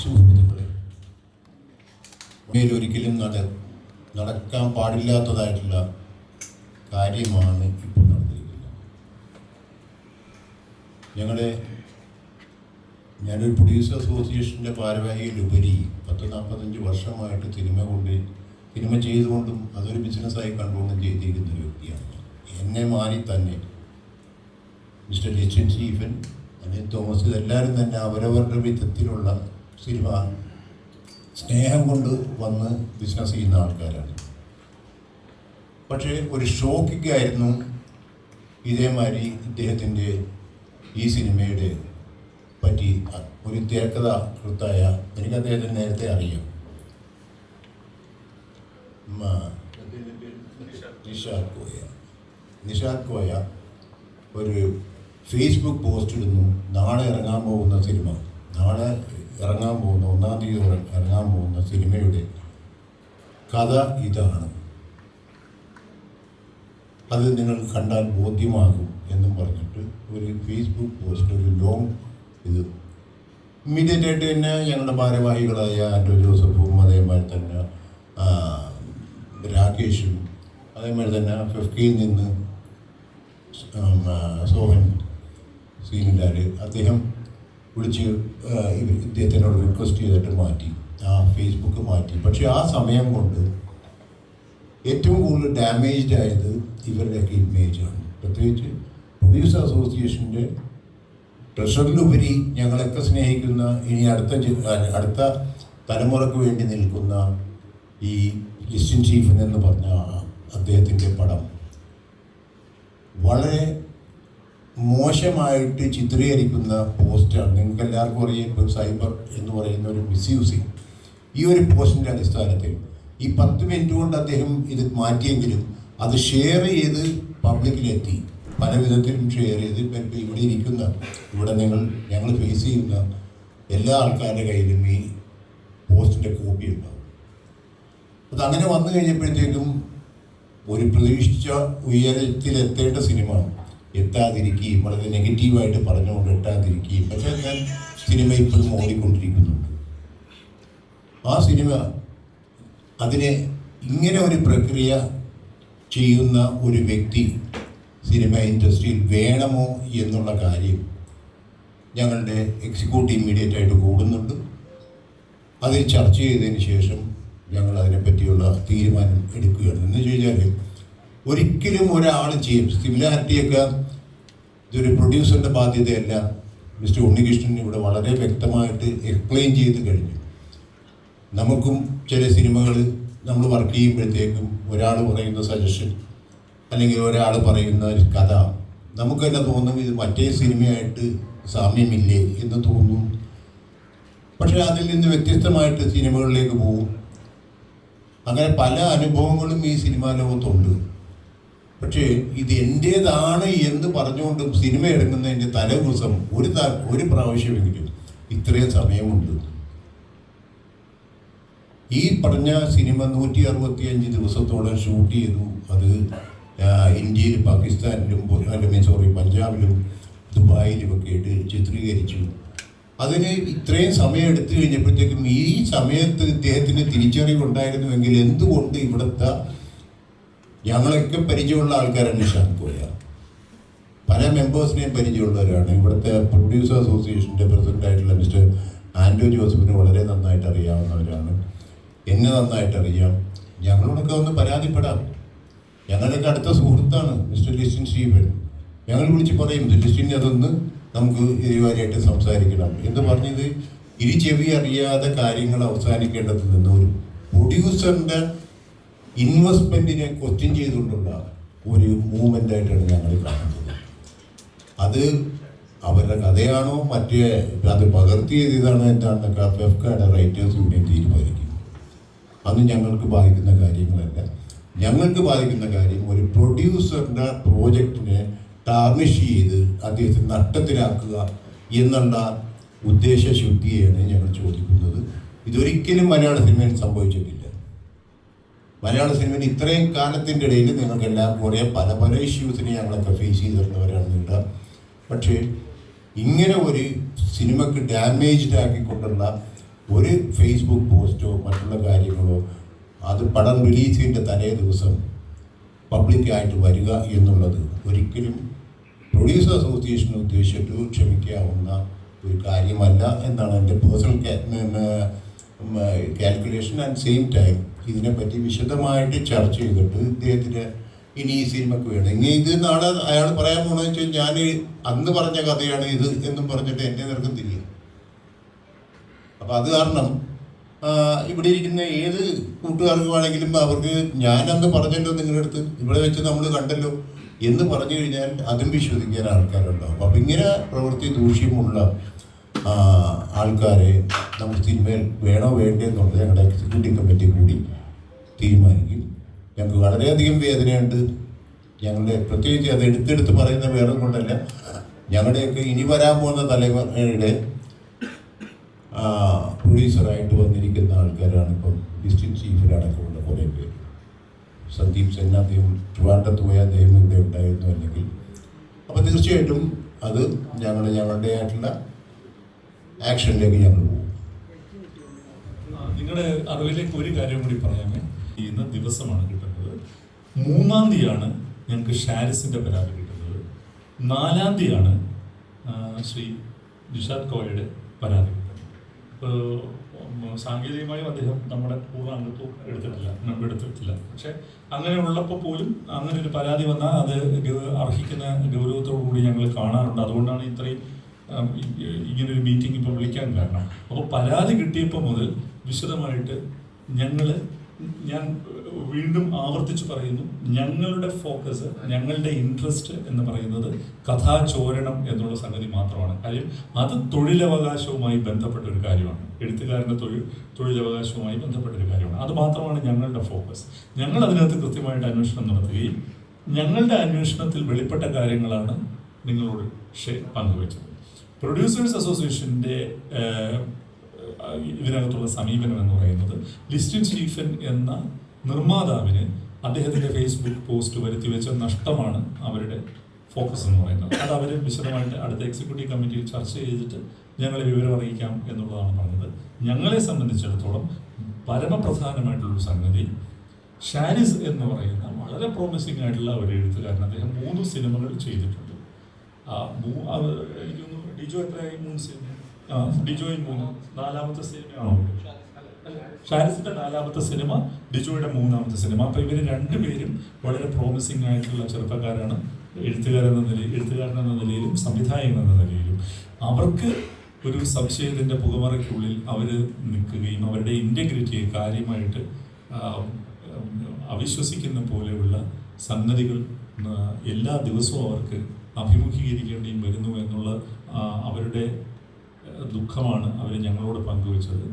സുഹൃത്തുക്കളെ, ഒരിക്കലും നടക്കാൻ പാടില്ലാത്തതായിട്ടുള്ള കാര്യമാണ് ഇപ്പോൾ നടന്നിരിക്കുന്നത്. ഞാനൊരു പ്രൊഡ്യൂസർ അസോസിയേഷൻ്റെ ഭാരവാഹിയിലുപരി 10-45 വർഷമായിട്ട് സിനിമ ചെയ്തുകൊണ്ടും അതൊരു ബിസിനസ്സായി കണ്ടുകൊണ്ടും ചെയ്തിരിക്കുന്ന ഒരു വ്യക്തിയാണ്. എന്നെ മാറി തന്നെ mister Listin Stephen, Anil Thomas, ഇതെല്ലാവരും തന്നെ അവരവരുടെ വിധത്തിലുള്ള സിനിമ സ്നേഹം കൊണ്ട് വന്ന് ബിസിനസ് ചെയ്യുന്ന ആൾക്കാരാണ്. പക്ഷേ ഒരു ഷോക്കിക്കായിരുന്നു ഇതേമാതിരി ഇദ്ദേഹത്തിൻ്റെ ഈ സിനിമയുടെ പറ്റി ഒരു തിരക്കഥ കൃത്തായ, എനിക്ക് അദ്ദേഹത്തിന് നേരത്തെ അറിയാം, നിഷാദ് കോയ ഒരു ഫേസ്ബുക്ക് പോസ്റ്റ് ഇടുന്നു. നാളെ ഇറങ്ങാൻ പോകുന്ന 1-ാം തീയതി ഇറങ്ങാൻ പോകുന്ന സിനിമയുടെ കഥ ഇതാണ്, അത് നിങ്ങൾ കണ്ടാൽ ബോധ്യമാകും എന്നും പറഞ്ഞിട്ട് ഒരു ഫേസ്ബുക്ക് പോസ്റ്റ്, ഒരു ലോങ് ഇത് ഇമ്മീഡിയറ്റായിട്ട് തന്നെ ഞങ്ങളുടെ ഭാരവാഹികളായ ആൻഡ്രോ ജോസഫും അതേമാതിരി തന്നെ രാകേഷും അതേമാതിരി തന്നെ ഫിഫ്റ്റിയിൽ നിന്ന് സോഹൻ സീനിലാൽ അദ്ദേഹം വിളിച്ച് ഇദ്ദേഹത്തിനോട് റിക്വസ്റ്റ് ചെയ്തിട്ട് മാറ്റി, ആ ഫേസ്ബുക്ക് മാറ്റി. പക്ഷേ ആ സമയം കൊണ്ട് ഏറ്റവും കൂടുതൽ ഡാമേജ്ഡ് ആയത് ഇവരുടെയൊക്കെ ഇമേജാണ്. പ്രത്യേകിച്ച് പ്രൊഡ്യൂസർ അസോസിയേഷൻ്റെ ട്രഷറിലുപരി ഞങ്ങളൊക്കെ സ്നേഹിക്കുന്ന, ഇനി അടുത്ത തലമുറയ്ക്ക് വേണ്ടി നിൽക്കുന്ന ഈ ലിസ്റ്റിൻ സ്റ്റീഫൻ എന്ന് പറഞ്ഞ അദ്ദേഹത്തിൻ്റെ പടം വളരെ മോശമായിട്ട് ചിത്രീകരിക്കുന്ന പോസ്റ്റാണ്. നിങ്ങൾക്ക് എല്ലാവർക്കും അറിയാം, ഇപ്പോൾ സൈബർ എന്ന് പറയുന്ന ഒരു മിസ്യൂസിങ്. ഈ ഒരു പോസ്റ്റിൻ്റെ അടിസ്ഥാനത്തിൽ ഈ 10 മിനിറ്റ് കൊണ്ട് അദ്ദേഹം ഇത് മാറ്റിയെങ്കിലും അത് ഷെയർ ചെയ്ത് പബ്ലിക്കിലെത്തി, പല വിധത്തിലും ഷെയർ ചെയ്ത് ഇവിടെ ഞങ്ങൾ ഫേസ് ചെയ്യുന്ന എല്ലാ ആൾക്കാരുടെ കയ്യിലും ഈ പോസ്റ്റിൻ്റെ കോപ്പി ഉണ്ടാവും. അതങ്ങനെ വന്നു കഴിഞ്ഞപ്പോഴത്തേക്കും ഒരു പ്രതീക്ഷിച്ച ഉയരത്തിലെത്തേണ്ട സിനിമ എത്താതിരിക്കുകയും വളരെ നെഗറ്റീവായിട്ട് പറഞ്ഞുകൊണ്ട് എത്താതിരിക്കുകയും, പക്ഷേ ഞാൻ സിനിമ ഇപ്പോഴും ഓടിക്കൊണ്ടിരിക്കുന്നുണ്ട്. ആ സിനിമ അതിനെ ഇങ്ങനെ ഒരു പ്രക്രിയ ചെയ്യുന്ന ഒരു വ്യക്തി സിനിമ ഇൻഡസ്ട്രിയിൽ വേണമോ എന്നുള്ള കാര്യം ഞങ്ങളുടെ എക്സിക്യൂട്ടീവ് ഇമ്മീഡിയറ്റായിട്ട് കൂടുന്നുണ്ട്. അതിൽ ചർച്ച ചെയ്തതിന് ശേഷം ഞങ്ങൾ അതിനെപ്പറ്റിയുള്ള തീരുമാനം എടുക്കുകയാണ്. എന്ന് വെച്ച് കഴിഞ്ഞാൽ ഒരിക്കലും ഒരാൾ ചെയ്യും സിമിലാരിറ്റിയൊക്കെ ഇതൊരു പ്രൊഡ്യൂസറിൻ്റെ ബാധ്യതയല്ല. മിസ്റ്റർ ഉണ്ണികൃഷ്ണൻ ഇവിടെ വളരെ വ്യക്തമായിട്ട് എക്സ്പ്ലെയിൻ ചെയ്ത് കഴിഞ്ഞു. നമുക്കും ചില സിനിമകൾ നമ്മൾ വർക്ക് ചെയ്യുമ്പോഴത്തേക്കും ഒരാൾ പറയുന്ന സജഷൻ അല്ലെങ്കിൽ ഒരാൾ പറയുന്ന ഒരു കഥ നമുക്ക് തന്നെ തോന്നും ഇത് മറ്റേ സിനിമയായിട്ട് സാമ്യമില്ലേ എന്ന് തോന്നും. പക്ഷെ അതിൽ നിന്ന് വ്യത്യസ്തമായിട്ട് സിനിമകളിലേക്ക് പോകും. അങ്ങനെ പല അനുഭവങ്ങളും ഈ സിനിമാ ലോകത്തുണ്ട്. പക്ഷേ ഇത് എൻ്റേതാണ് എന്ന് പറഞ്ഞുകൊണ്ട് സിനിമ എടുക്കുന്നതിൻ്റെ തലേ ദിവസം ഒരു പ്രാവശ്യമെങ്കിലും ഇത്രയും സമയമുണ്ട്. ഈ പറഞ്ഞ സിനിമ 165 ദിവസത്തോളം ഷൂട്ട് ചെയ്തു. അത് ഇന്ത്യയിൽ, പാകിസ്ഥാനിലും, പഞ്ചാബിലും ദുബായിലുമൊക്കെ ആയിട്ട് ചിത്രീകരിച്ചു. അതിന് ഇത്രയും സമയം എടുത്തു കഴിഞ്ഞപ്പോഴത്തേക്കും ഈ സമയത്ത് ഇദ്ദേഹത്തിന് തിരിച്ചറിവുണ്ടായിരുന്നുവെങ്കിൽ എന്തുകൊണ്ട് ഇവിടുത്തെ ഞങ്ങളൊക്കെ പരിചയമുള്ള ആൾക്കാരാണ് നിഷാന്ത് കോയ, പല മെമ്പേഴ്സിനെയും പരിചയമുള്ളവരാണ്. ഇവിടുത്തെ പ്രൊഡ്യൂസർ അസോസിയേഷൻ്റെ പ്രസിഡൻ്റായിട്ടുള്ള മിസ്റ്റർ ആൻഡോ ജോസഫിന് വളരെ നന്നായിട്ട് അറിയാവുന്നവരാണ്. എന്നെ നന്നായിട്ട് അറിയാം. ഞങ്ങളോടൊക്കെ ഒന്ന് പരാതിപ്പെടാം. ഞങ്ങളുടെയൊക്കെ അടുത്ത സുഹൃത്താണ് മിസ്റ്റർ ലിസ്റ്റിൻ സ്റ്റീഫൻ. ഞങ്ങൾ വിളിച്ച് പറയും, ലിസ്റ്റിൻ അതൊന്ന് നമുക്ക് ഇതുവരെയായിട്ട് സംസാരിക്കണം എന്ന് പറഞ്ഞത് ചെവി അറിയാതെ കാര്യങ്ങൾ അവസാനിക്കേണ്ടതിൽ നിന്ന് ഒരു പ്രൊഡ്യൂസറിൻ്റെ ഇൻവെസ്റ്റ്മെൻറ്റിനെ ക്വസ്റ്റ്യൻ ചെയ്തുകൊണ്ടുള്ള ഒരു മൂവ്മെൻ്റായിട്ടാണ് ഞങ്ങൾ കാണുന്നത്. അത് അവരുടെ കഥയാണോ മറ്റേ അത് പകർത്തിയതാണോ എന്താണെന്നൊക്കെ ഫെഫ്കയുടെ റൈറ്റേഴ്സ് യൂണിയൻ തീരുമാനിക്കും. അത് ഞങ്ങൾക്ക് ബാധിക്കുന്ന കാര്യങ്ങളല്ല. ഞങ്ങൾക്ക് ബാധിക്കുന്ന കാര്യം ഒരു പ്രൊഡ്യൂസറിൻ്റെ പ്രോജക്റ്റിനെ ടാർണിഷ് ചെയ്ത് അദ്ദേഹത്തെ നഷ്ടത്തിലാക്കുക എന്നുള്ള ഉദ്ദേശശുദ്ധിയാണ് ഞങ്ങൾ ചോദിക്കുന്നത്. ഇതൊരിക്കലും മലയാള സിനിമയിൽ സംഭവിച്ചിട്ടില്ല. മലയാള സിനിമയിൽ ഇത്രയും കാലത്തിൻ്റെ ഇടയിൽ നിങ്ങൾക്ക് എല്ലാവർക്കും അറിയാം, പല പല ഇഷ്യൂസിനെ ഞങ്ങളൊക്കെ ഫേസ് ചെയ്തിരുന്നവരാണ് നിങ്ങൾ. പക്ഷേ ഇങ്ങനെ ഒരു സിനിമയ്ക്ക് ഡാമേജ്ഡ് ആക്കിക്കൊണ്ടുള്ള ഒരു ഫേസ്ബുക്ക് പോസ്റ്റോ മറ്റുള്ള കാര്യങ്ങളോ അത് പടം റിലീസിൻ്റെ തലേ ദിവസം പബ്ലിക്കായിട്ട് വരിക എന്നുള്ളത് ഒരിക്കലും പ്രൊഡ്യൂസർ അസോസിയേഷൻ ഉദ്ദേശിച്ചിട്ട് ക്ഷമിക്കാവുന്ന ഒരു കാര്യമല്ല എന്നാണ് എൻ്റെ personal calculation. And same time ഇതിനെപ്പറ്റി വിശദമായിട്ട് ചർച്ച ചെയ്തിട്ട് ഇദ്ദേഹത്തിന് ഇനി ഈ സിനിമയ്ക്ക് വേണം, ഇനി ഇത് നാളെ അയാൾ പറയാൻ പോകണമെന്ന് വെച്ചാൽ ഞാൻ അന്ന് പറഞ്ഞ കഥയാണ് ഇത് എന്നും പറഞ്ഞിട്ട് എൻ്റെ നിരക്കും തിരിയും. അപ്പം അത് കാരണം ഇവിടെ ഇരിക്കുന്ന ഏത് കൂട്ടുകാർക്ക് വേണമെങ്കിലും അവർക്ക് ഞാനന്ന് പറഞ്ഞല്ലോ നിങ്ങളുടെ അടുത്ത്, ഇവിടെ വെച്ച് നമ്മൾ കണ്ടല്ലോ എന്ന് പറഞ്ഞു കഴിഞ്ഞാൽ അതും വിശ്വസിക്കാൻ ആൾക്കാരുണ്ടാവും. അപ്പം ഇങ്ങനെ പ്രവൃത്തി ദൂഷ്യമുള്ള ആൾക്കാരെ നമുക്ക് സിനിമയിൽ വേണോ വേണ്ടേ എന്നുള്ളത് ഞങ്ങളുടെ എക്സിക്യൂട്ടീവ് കമ്മിറ്റി കൂടി തീരുമാനിക്കും. ഞങ്ങൾക്ക് വളരെയധികം വേദനയുണ്ട്. ഞങ്ങളുടെ പ്രത്യേകിച്ച് അത് എടുത്തെടുത്ത് പറയുന്ന വേറെ കൊണ്ടല്ല, ഞങ്ങളുടെയൊക്കെ ഇനി വരാൻ പോകുന്ന തലമുറയുടെ പ്രൊഡ്യൂസറായിട്ട് വന്നിരിക്കുന്ന ആൾക്കാരാണ് ഇപ്പം ലിസ്റ്റിൻ ചീഫിലടക്കമുള്ള കുറേ പേര്. സന്ദീപ് സെൻ അദ്ദേഹം ട്രിവാൻഡ്രത്ത് പോയ അദ്ദേഹം ഇവിടെ ഉണ്ടായിരുന്നു അല്ലെങ്കിൽ. അപ്പോൾ തീർച്ചയായിട്ടും അത് ഞങ്ങളുടെ ആയിട്ടുള്ള ആക്ഷനിലേക്ക് ഞങ്ങൾ പോകും. നിങ്ങളുടെ അറിവിലേക്ക് ഒരു കാര്യം കൂടി പറയാമേ. ഇന്ന് ദിവസമാണ് കിട്ടുന്നത്. 3-ാം തീയതിയാണ് ഞങ്ങൾക്ക് ഷാരിസിൻ്റെ പരാതി കിട്ടുന്നത്. 4-ാം തീയതിയാണ് ശ്രീ നിഷാന്ത് കോയയുടെ പരാതി കിട്ടുന്നത്. ഇപ്പോൾ സാങ്കേതികമായും അദ്ദേഹം നമ്മുടെ പൂർണ്ണ അംഗത്വം എടുത്തിട്ടില്ല. പക്ഷേ അങ്ങനെ ഉള്ളപ്പോൾ പോലും അങ്ങനെ ഒരു പരാതി വന്നാൽ അത് അർഹിക്കുന്ന ഗൗരവത്തോടു കൂടി ഞങ്ങൾ കാണാറുണ്ട്. അതുകൊണ്ടാണ് ഇത്രയും ഇങ്ങനൊരു മീറ്റിംഗ് ഇപ്പോൾ വിളിക്കാൻ കാരണം. അപ്പോൾ പരാതി കിട്ടിയപ്പോൾ മുതൽ വിശദമായിട്ട് ഞാൻ വീണ്ടും ആവർത്തിച്ച് പറയുന്നു, ഞങ്ങളുടെ ഫോക്കസ്, ഞങ്ങളുടെ ഇൻട്രസ്റ്റ് എന്ന് പറയുന്നത് കഥാചോരണം എന്നുള്ള സംഗതി മാത്രമാണ്. കാര്യം അത് തൊഴിലവകാശവുമായി ബന്ധപ്പെട്ട ഒരു കാര്യമാണ്. എഴുത്തുകാരൻ്റെ തൊഴിലവകാശവുമായി ബന്ധപ്പെട്ട ഒരു കാര്യമാണ്. അത് മാത്രമാണ് ഞങ്ങളുടെ ഫോക്കസ്. ഞങ്ങൾ അതിനകത്ത് കൃത്യമായിട്ട് അന്വേഷണം നടത്തുകയും ഞങ്ങളുടെ അന്വേഷണത്തിൽ വെളിപ്പെട്ട കാര്യങ്ങളാണ് നിങ്ങളോട് പങ്കുവച്ചത്. പ്രൊഡ്യൂസേഴ്സ് അസോസിയേഷൻ്റെ ഇതിനകത്തുള്ള സമീപനം എന്ന് പറയുന്നത് ലിസ്റ്റിൻ സ്റ്റീഫൻ എന്ന നിർമ്മാതാവിന് അദ്ദേഹത്തിൻ്റെ ഫേസ്ബുക്ക് പോസ്റ്റ് വരുത്തി വെച്ച നഷ്ടമാണ് അവരുടെ ഫോക്കസ് എന്ന് പറയുന്നത്. അത് അവർ വിശദമായിട്ട് അടുത്ത എക്സിക്യൂട്ടീവ് കമ്മിറ്റിയിൽ ചർച്ച ചെയ്തിട്ട് ഞങ്ങളെ വിവരം അറിയിക്കാം എന്നുള്ളതാണ് പറഞ്ഞത്. ഞങ്ങളെ സംബന്ധിച്ചിടത്തോളം പരമപ്രധാനമായിട്ടുള്ളൊരു സംഗതി, ഷാരിസ് എന്ന് പറയുന്ന വളരെ പ്രോമിസിംഗ് ആയിട്ടുള്ള ഒരു എഴുത്തുകാരൻ. അദ്ദേഹം 3 സിനിമകൾ ചെയ്തിട്ടുണ്ട്. എനിക്കൊന്ന് ഡിജോ എത്രയായി? 3 സിനിമ. ഡിജോയും 3. 4ാമത്തെ സിനിമയാണോ? ഷാരിസിന്റെ 4ാമത്തെ സിനിമ, ഡിജോയുടെ 3ാമത്തെ സിനിമ. അപ്പോൾ ഇവർ രണ്ടുപേരും വളരെ പ്രോമിസിംഗ് ആയിട്ടുള്ള ചെറുപ്പക്കാരാണ്. എഴുത്തുകാരൻ എന്ന നിലയിലും സംവിധായകൻ എന്ന നിലയിലും അവർക്ക് ഒരു സംശയത്തിൻ്റെ പുകമറയ്ക്കുള്ളിൽ അവർ നിൽക്കുകയും അവരുടെ ഇൻറ്റഗ്രിറ്റിയെ കാര്യമായിട്ട് അവിശ്വസിക്കുന്ന പോലെയുള്ള സംഗതികൾ എല്ലാ ദിവസവും അവർക്ക് അഭിമുഖീകരിക്കേണ്ടിയും വരുന്നു എന്നുള്ള അവരുടെ ദുഃഖമാണ് അവർ ഞങ്ങളോട് പങ്കുവച്ചത്.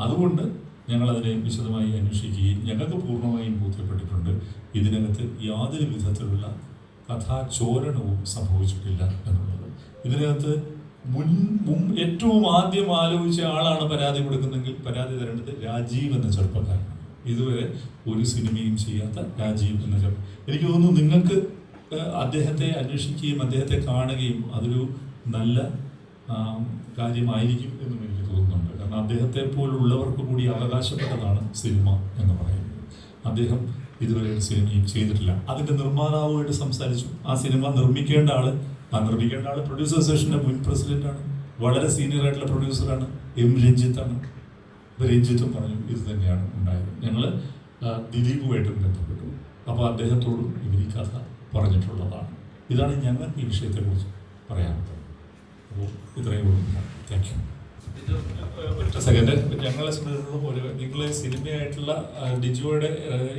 അതുകൊണ്ട് ഞങ്ങളതിനെ വിശദമായി അന്വേഷിക്കുകയും ഞങ്ങൾക്ക് പൂർണ്ണമായും ബോധ്യപ്പെട്ടിട്ടുണ്ട് ഇതിനകത്ത് യാതൊരു വിധത്തിലുള്ള കഥാചോരണവും സംഭവിച്ചിട്ടില്ല എന്നുള്ളത്. ഇതിനകത്ത് ഏറ്റവും ആദ്യം ആലോചിച്ച ആളാണ് പരാതി കൊടുക്കുന്നെങ്കിൽ പരാതി തരേണ്ടത് രാജീവ് എന്ന ചെറുപ്പക്കാരനാണ്. ഇതുവരെ ഒരു സിനിമയും ചെയ്യാത്ത രാജീവ് എന്ന എനിക്ക് തോന്നുന്നു നിങ്ങൾക്ക് അദ്ദേഹത്തെ അന്വേഷിക്കുകയും അദ്ദേഹത്തെ കാണുകയും അതൊരു നല്ല കാര്യമായിരിക്കും എന്നും എനിക്ക് തോന്നുന്നുണ്ട്. കാരണം അദ്ദേഹത്തെ പോലുള്ളവർക്ക് കൂടി അവകാശപ്പെട്ടതാണ് സിനിമ എന്ന് പറയുന്നത്. അദ്ദേഹം ഇതുവരെ ഒരു സിനിമയും ചെയ്തിട്ടില്ല. അതിൻ്റെ നിർമ്മാതാവുമായിട്ട് സംസാരിച്ചു. ആ സിനിമ നിർമ്മിക്കേണ്ട ആൾ പ്രൊഡ്യൂസർ അസോസിയേഷൻ്റെ മുൻ പ്രസിഡന്റാണ്, വളരെ സീനിയർ ആയിട്ടുള്ള പ്രൊഡ്യൂസറാണ്, എം രഞ്ജിത്താണ്. രഞ്ജിത്തും പറഞ്ഞു ഇത് തന്നെയാണ് ഉണ്ടായത്. ഞങ്ങൾ ദിലീപുമായിട്ടും ബന്ധപ്പെട്ടു. അപ്പോൾ അദ്ദേഹത്തോടും ഇവർ ഈ കഥ പറഞ്ഞിട്ടുള്ളതാണ്. ഇതാണ് ഞങ്ങൾ ഈ വിഷയത്തെക്കുറിച്ച് പറയാനുള്ളത്. അപ്പോൾ ഇത്രയും താങ്ക് യു. ഒറ്റ സെക്കൻഡ്. ഞങ്ങളെ സംബന്ധിച്ചിടത്തോളം നിങ്ങൾ സിനിമയായിട്ടുള്ള ഡിജോയുടെ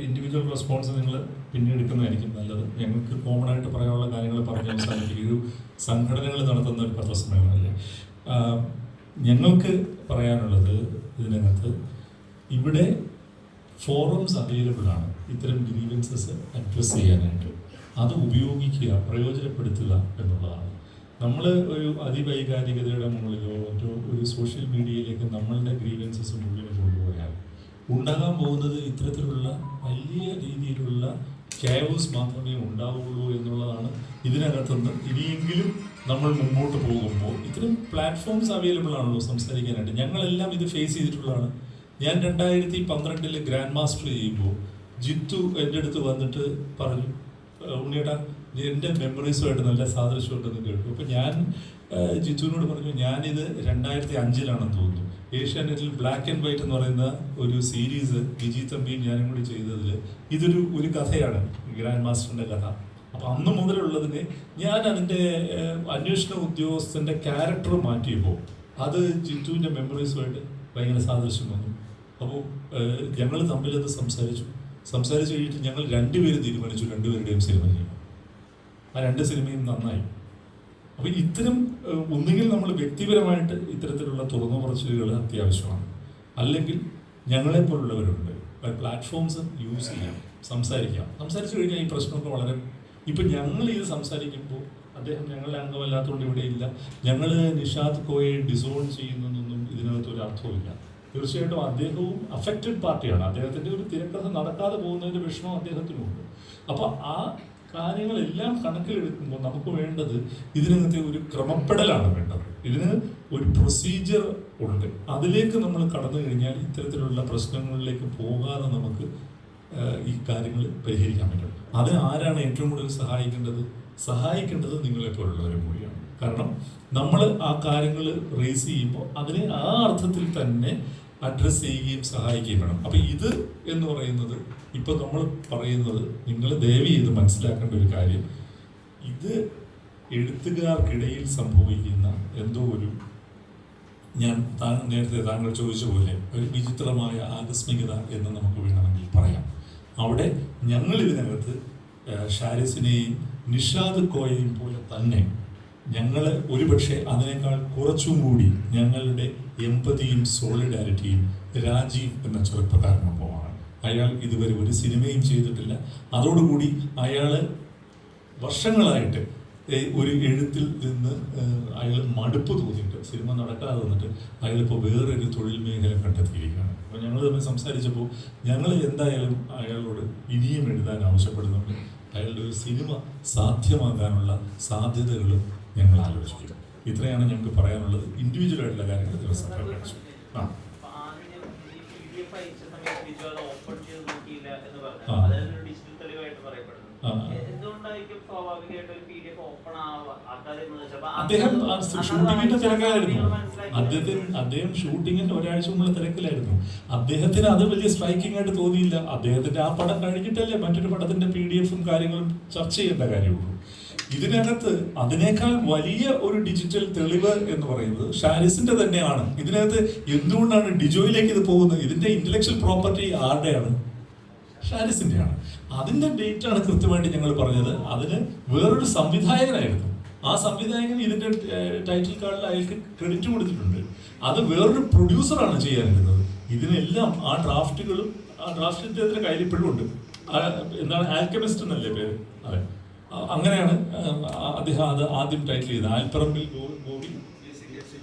ഇൻഡിവിജ്വൽ റെസ്പോൺസ് നിങ്ങൾ പിന്നീട് എടുക്കുന്നതായിരിക്കും നല്ലത്. ഞങ്ങൾക്ക് കോമൺ ആയിട്ട് പറയാനുള്ള കാര്യങ്ങൾ പറഞ്ഞ് അവസാനിപ്പിക്കും. ഒരു സംഘടനകൾ നടത്തുന്ന ഒരു പത്രസമ്മേളനമല്ലേ. ഞങ്ങൾക്ക് പറയാനുള്ളത് ഇതിനകത്ത് ഇവിടെ ഫോറംസ് അവൈലബിൾ ആണ് ഇത്തരം ഗ്രീവൻസസ് അഡ്രസ്സ് ചെയ്യാനായിട്ട്. അത് ഉപയോഗിക്കുക, പ്രയോജനപ്പെടുത്തുക എന്നുള്ളതാണ്. നമ്മൾ ഒരു അതിവൈകാരികതയുടെ മുകളിലോ മറ്റോ ഒരു സോഷ്യൽ മീഡിയയിലേക്ക് നമ്മളുടെ ഗ്രീവൻസസ് മുഴുവൻ കൊണ്ടുപോയാൽ ഉണ്ടാകാൻ പോകുന്നത് ഇത്തരത്തിലുള്ള വലിയ രീതിയിലുള്ള ക്യാവോസ് മാത്രമേ ഉണ്ടാവുള്ളൂ എന്നുള്ളതാണ്. ഇതിനകത്തുനിന്ന് ഇനിയെങ്കിലും നമ്മൾ മുമ്പോട്ട് പോകുമ്പോൾ ഇത്തരം പ്ലാറ്റ്ഫോംസ് അവൈലബിൾ ആണല്ലോ സംസാരിക്കാനായിട്ട്. ഞങ്ങളെല്ലാം ഇത് ഫേസ് ചെയ്തിട്ടുള്ളതാണ്. ഞാൻ 2012 ഗ്രാൻഡ് മാസ്റ്റർ ചെയ്യുമ്പോൾ ജിത്തു എൻ്റെ അടുത്ത് വന്നിട്ട് പറഞ്ഞു, ഉണ്ണിയേട്ടാ എൻ്റെ മെമ്മറീസുമായിട്ട് നല്ല സാദൃശ്യമുണ്ടെന്ന് കേട്ടു. അപ്പോൾ ഞാൻ ജിത്തുവിനോട് പറഞ്ഞു, ഞാനിത് 2005 തോന്നുന്നു ഏഷ്യാനെറ്റിൽ ബ്ലാക്ക് ആൻഡ് വൈറ്റ് എന്ന് പറയുന്ന ഒരു സീരീസ് വിജി തമ്പിയും ഞാനും കൂടി ചെയ്തതിൽ ഒരു കഥയാണ് ഗ്രാൻഡ് മാസ്റ്ററിൻ്റെ കഥ. അപ്പോൾ അന്ന് മുതലുള്ളതിനെ ഞാൻ അതിൻ്റെ അന്വേഷണ ഉദ്യോഗസ്ഥൻ്റെ ക്യാരക്ടർ മാറ്റിയപ്പോൾ അത് ജിത്തുവിൻ്റെ മെമ്മറീസുമായിട്ട് ഭയങ്കര സാദൃശ്യം വന്നു. അപ്പോൾ ഞങ്ങൾ തമ്മിലത് സംസാരിച്ചു കഴിഞ്ഞിട്ട് ഞങ്ങൾ രണ്ടുപേരും തീരുമാനിച്ചു രണ്ടുപേരുടെയും സിനിമ ചെയ്യണം. ആ 2 സിനിമയും നന്നായി. അപ്പോൾ ഇത്തരം ഒന്നുകിൽ നമ്മൾ വ്യക്തിപരമായിട്ട് ഇത്തരത്തിലുള്ള തുറന്നു പറച്ചിലുകൾ അത്യാവശ്യമാണ്, അല്ലെങ്കിൽ ഞങ്ങളെപ്പോലുള്ളവരുണ്ട് പ്ലാറ്റ്ഫോംസ് യൂസ് ചെയ്യാം, സംസാരിച്ചു കഴിഞ്ഞാൽ ഈ പ്രശ്നമൊക്കെ വളരെ ഇപ്പം ഞങ്ങൾ ഇത് സംസാരിക്കുമ്പോൾ അദ്ദേഹം ഞങ്ങളുടെ അംഗമല്ലാത്തതുകൊണ്ട് ഇവിടെ ഇല്ല. ഞങ്ങൾ നിഷാദ് കോയെ ഡിസോൺ ചെയ്യുന്നതൊന്നും ഇതിനകത്തൊരു അർത്ഥമില്ല. തീർച്ചയായിട്ടും അദ്ദേഹവും അഫക്റ്റഡ് പാർട്ടിയാണ്. അദ്ദേഹത്തിൻ്റെ ഒരു തിരക്കഥ നടക്കാതെ പോകുന്നതിൻ്റെ വിഷമം അദ്ദേഹത്തിനുണ്ട്. അപ്പോൾ ആ കാര്യങ്ങളെല്ലാം കണക്കിലെടുക്കുമ്പോൾ നമുക്ക് വേണ്ടത് ഇതിനകത്തെ ഒരു ക്രമപ്പെടലാണ് വേണ്ടത്. ഇതിന് ഒരു പ്രൊസീജിയർ ഉണ്ട്. അതിലേക്ക് നമ്മൾ കടന്നു കഴിഞ്ഞാൽ ഇത്തരത്തിലുള്ള പ്രശ്നങ്ങളിലേക്ക് പോകാതെ നമുക്ക് ഈ കാര്യങ്ങൾ പരിഹരിക്കാൻ പറ്റും. അതിന് ആരാണ് ഏറ്റവും കൂടുതൽ സഹായിക്കേണ്ടത് നിങ്ങളെപ്പോലുള്ളവരും കൂടിയാണ്. കാരണം നമ്മൾ ആ കാര്യങ്ങൾ റേസ് ചെയ്യുമ്പോൾ അതിനെ ആ അർത്ഥത്തിൽ തന്നെ അഡ്രസ്സ് ചെയ്യുകയും സഹായിക്കുകയും വേണം. അപ്പം ഇത് എന്ന് പറയുന്നത് ഇപ്പോൾ നമ്മൾ പറയുന്നത് നിങ്ങൾ ദയവ് ചെയ്ത് മനസ്സിലാക്കേണ്ട ഒരു കാര്യം, ഇത് എഴുത്തുകാർക്കിടയിൽ സംഭവിക്കുന്ന എന്തോ ഒരു ഞാൻ നേരത്തെ താങ്കൾ ചോദിച്ച പോലെ ഒരു വിചിത്രമായ ആകസ്മികത എന്ന് നമുക്ക് വേണമെങ്കിൽ പറയാം. അവിടെ ഞങ്ങൾ ഇതിനകത്ത് ഷാരിസിനെയും നിഷാദ് കോയെയും പോലെ തന്നെ ഞങ്ങൾ ഒരുപക്ഷെ അതിനേക്കാൾ കുറച്ചും കൂടി ഞങ്ങളുടെ എമ്പതിയും സോളിഡാരിറ്റിയും രാജീവ് എന്ന ചെറുപ്പക്കാരനൊപ്പമാണ്. അയാൾ ഇതുവരെ ഒരു സിനിമയും ചെയ്തിട്ടില്ല. അതോടുകൂടി അയാൾ വർഷങ്ങളായിട്ട് ഒരു എഴുത്തിൽ നിന്ന് അയാൾ മടുപ്പ് തോന്നിയിട്ട് സിനിമ നടക്കാതെ വന്നിട്ട് അയാളിപ്പോൾ വേറൊരു തൊഴിൽ മേഖല കണ്ടെത്തിയിരിക്കുകയാണ്. അപ്പോൾ ഞങ്ങൾ തമ്മിൽ സംസാരിച്ചപ്പോൾ ഞങ്ങൾ എന്തായാലും അയാളോട് ഇനിയും എഴുതാൻ ആവശ്യപ്പെടുന്നുണ്ട്. അയാളുടെ ഒരു സിനിമ സാധ്യമാക്കാനുള്ള സാധ്യതകളും ഞങ്ങൾ ആലോചിക്കും. ഇത്രയാണ് ഞങ്ങൾക്ക് പറയാനുള്ളത്. ഇൻഡിവിജ്വൽ ആയിട്ടുള്ള കാര്യങ്ങൾ ദിവസം പ്രകടിപ്പിച്ചു. അദ്ദേഹം ഷൂട്ടിങ്ങിന്റെ തിരക്കിലായിരുന്നു. അദ്ദേഹം ഷൂട്ടിങ്ങിന്റെ ഒരാഴ്ച മുമ്പുള്ള തിരക്കിലായിരുന്നു. അദ്ദേഹത്തിന് അത് വലിയ സ്ട്രൈക്കിംഗ് ആയിട്ട് തോന്നിയില്ല. അദ്ദേഹത്തിന്റെ ആ പടം കഴിഞ്ഞിട്ടല്ലേ മറ്റൊരു പടത്തിന്റെ PDF കാര്യങ്ങളും ചർച്ച ചെയ്യേണ്ട കാര്യമുള്ളൂ. ഇതിനകത്ത് അതിനേക്കാൾ വലിയ ഒരു ഡിജിറ്റൽ തെളിവ് എന്ന് പറയുന്നത് ഷാരിസിന്റെ തന്നെയാണ്. ഇതിനകത്ത് എന്തുകൊണ്ടാണ് ഡിജോയിലേക്ക് ഇത് പോകുന്നത്? ഇതിന്റെ ഇന്റലക്ച്വൽ പ്രോപ്പർട്ടി ആരുടെയാണ്? ഷാരിസിന്റെയാണ്. അതിന്റെ ഡേറ്റ് ആണ് കൃത്യമായിട്ട് ഞങ്ങൾ പറഞ്ഞത്. അതിന് വേറൊരു സംവിധായകനായിരുന്നു. ആ സംവിധായകൻ ഇതിന്റെ ടൈറ്റിൽ കാർഡിൽ അയാൾക്ക് ക്രെഡിറ്റ് കൊടുത്തിട്ടുണ്ട്. അത് വേറൊരു പ്രൊഡ്യൂസറാണ് ചെയ്യാനിരുന്നത്. ഇതിനെല്ലാം ആ ഡ്രാഫ്റ്റുകളും ആ ഡ്രാഫ്റ്റ് ഇദ്ദേഹത്തിന്റെ കയ്യിൽ ഇപ്പോഴും ഉണ്ട്. എന്താണ്, ആൽക്കമിസ്റ്റ് എന്നല്ലേ പേര്? അതെ, അങ്ങനെയാണ് അദ്ദേഹം അത് ആദ്യം ടൈറ്റിൽ ചെയ്തത്. ആൽപ്പറമ്പിൽ ഗോപി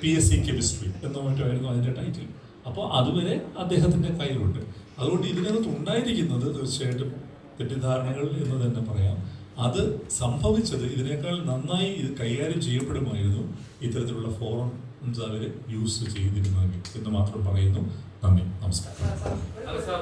PSC കെമിസ്ട്രി എന്ന മറ്റായിരുന്നു അതിന്റെ ടൈറ്റിൽ. അപ്പോൾ അതുവരെ അദ്ദേഹത്തിന്റെ കയ്യിലുണ്ട്. അതുകൊണ്ട് ഇതിനകത്ത് ഉണ്ടായിരിക്കുന്നത് തീർച്ചയായിട്ടും തെറ്റിദ്ധാരണകൾ എന്ന് തന്നെ പറയാം. അത് സംഭവിച്ചത് ഇതിനേക്കാൾ നന്നായി ഇത് കൈകാര്യം ചെയ്യപ്പെടുമായിരുന്നു ഇത്തരത്തിലുള്ള ഫോറംസ് അവർ യൂസ് ചെയ്തിരുന്നെങ്കിൽ എന്ന് മാത്രം പറയുന്നു. നന്ദി, നമസ്കാരം. അത് സാർ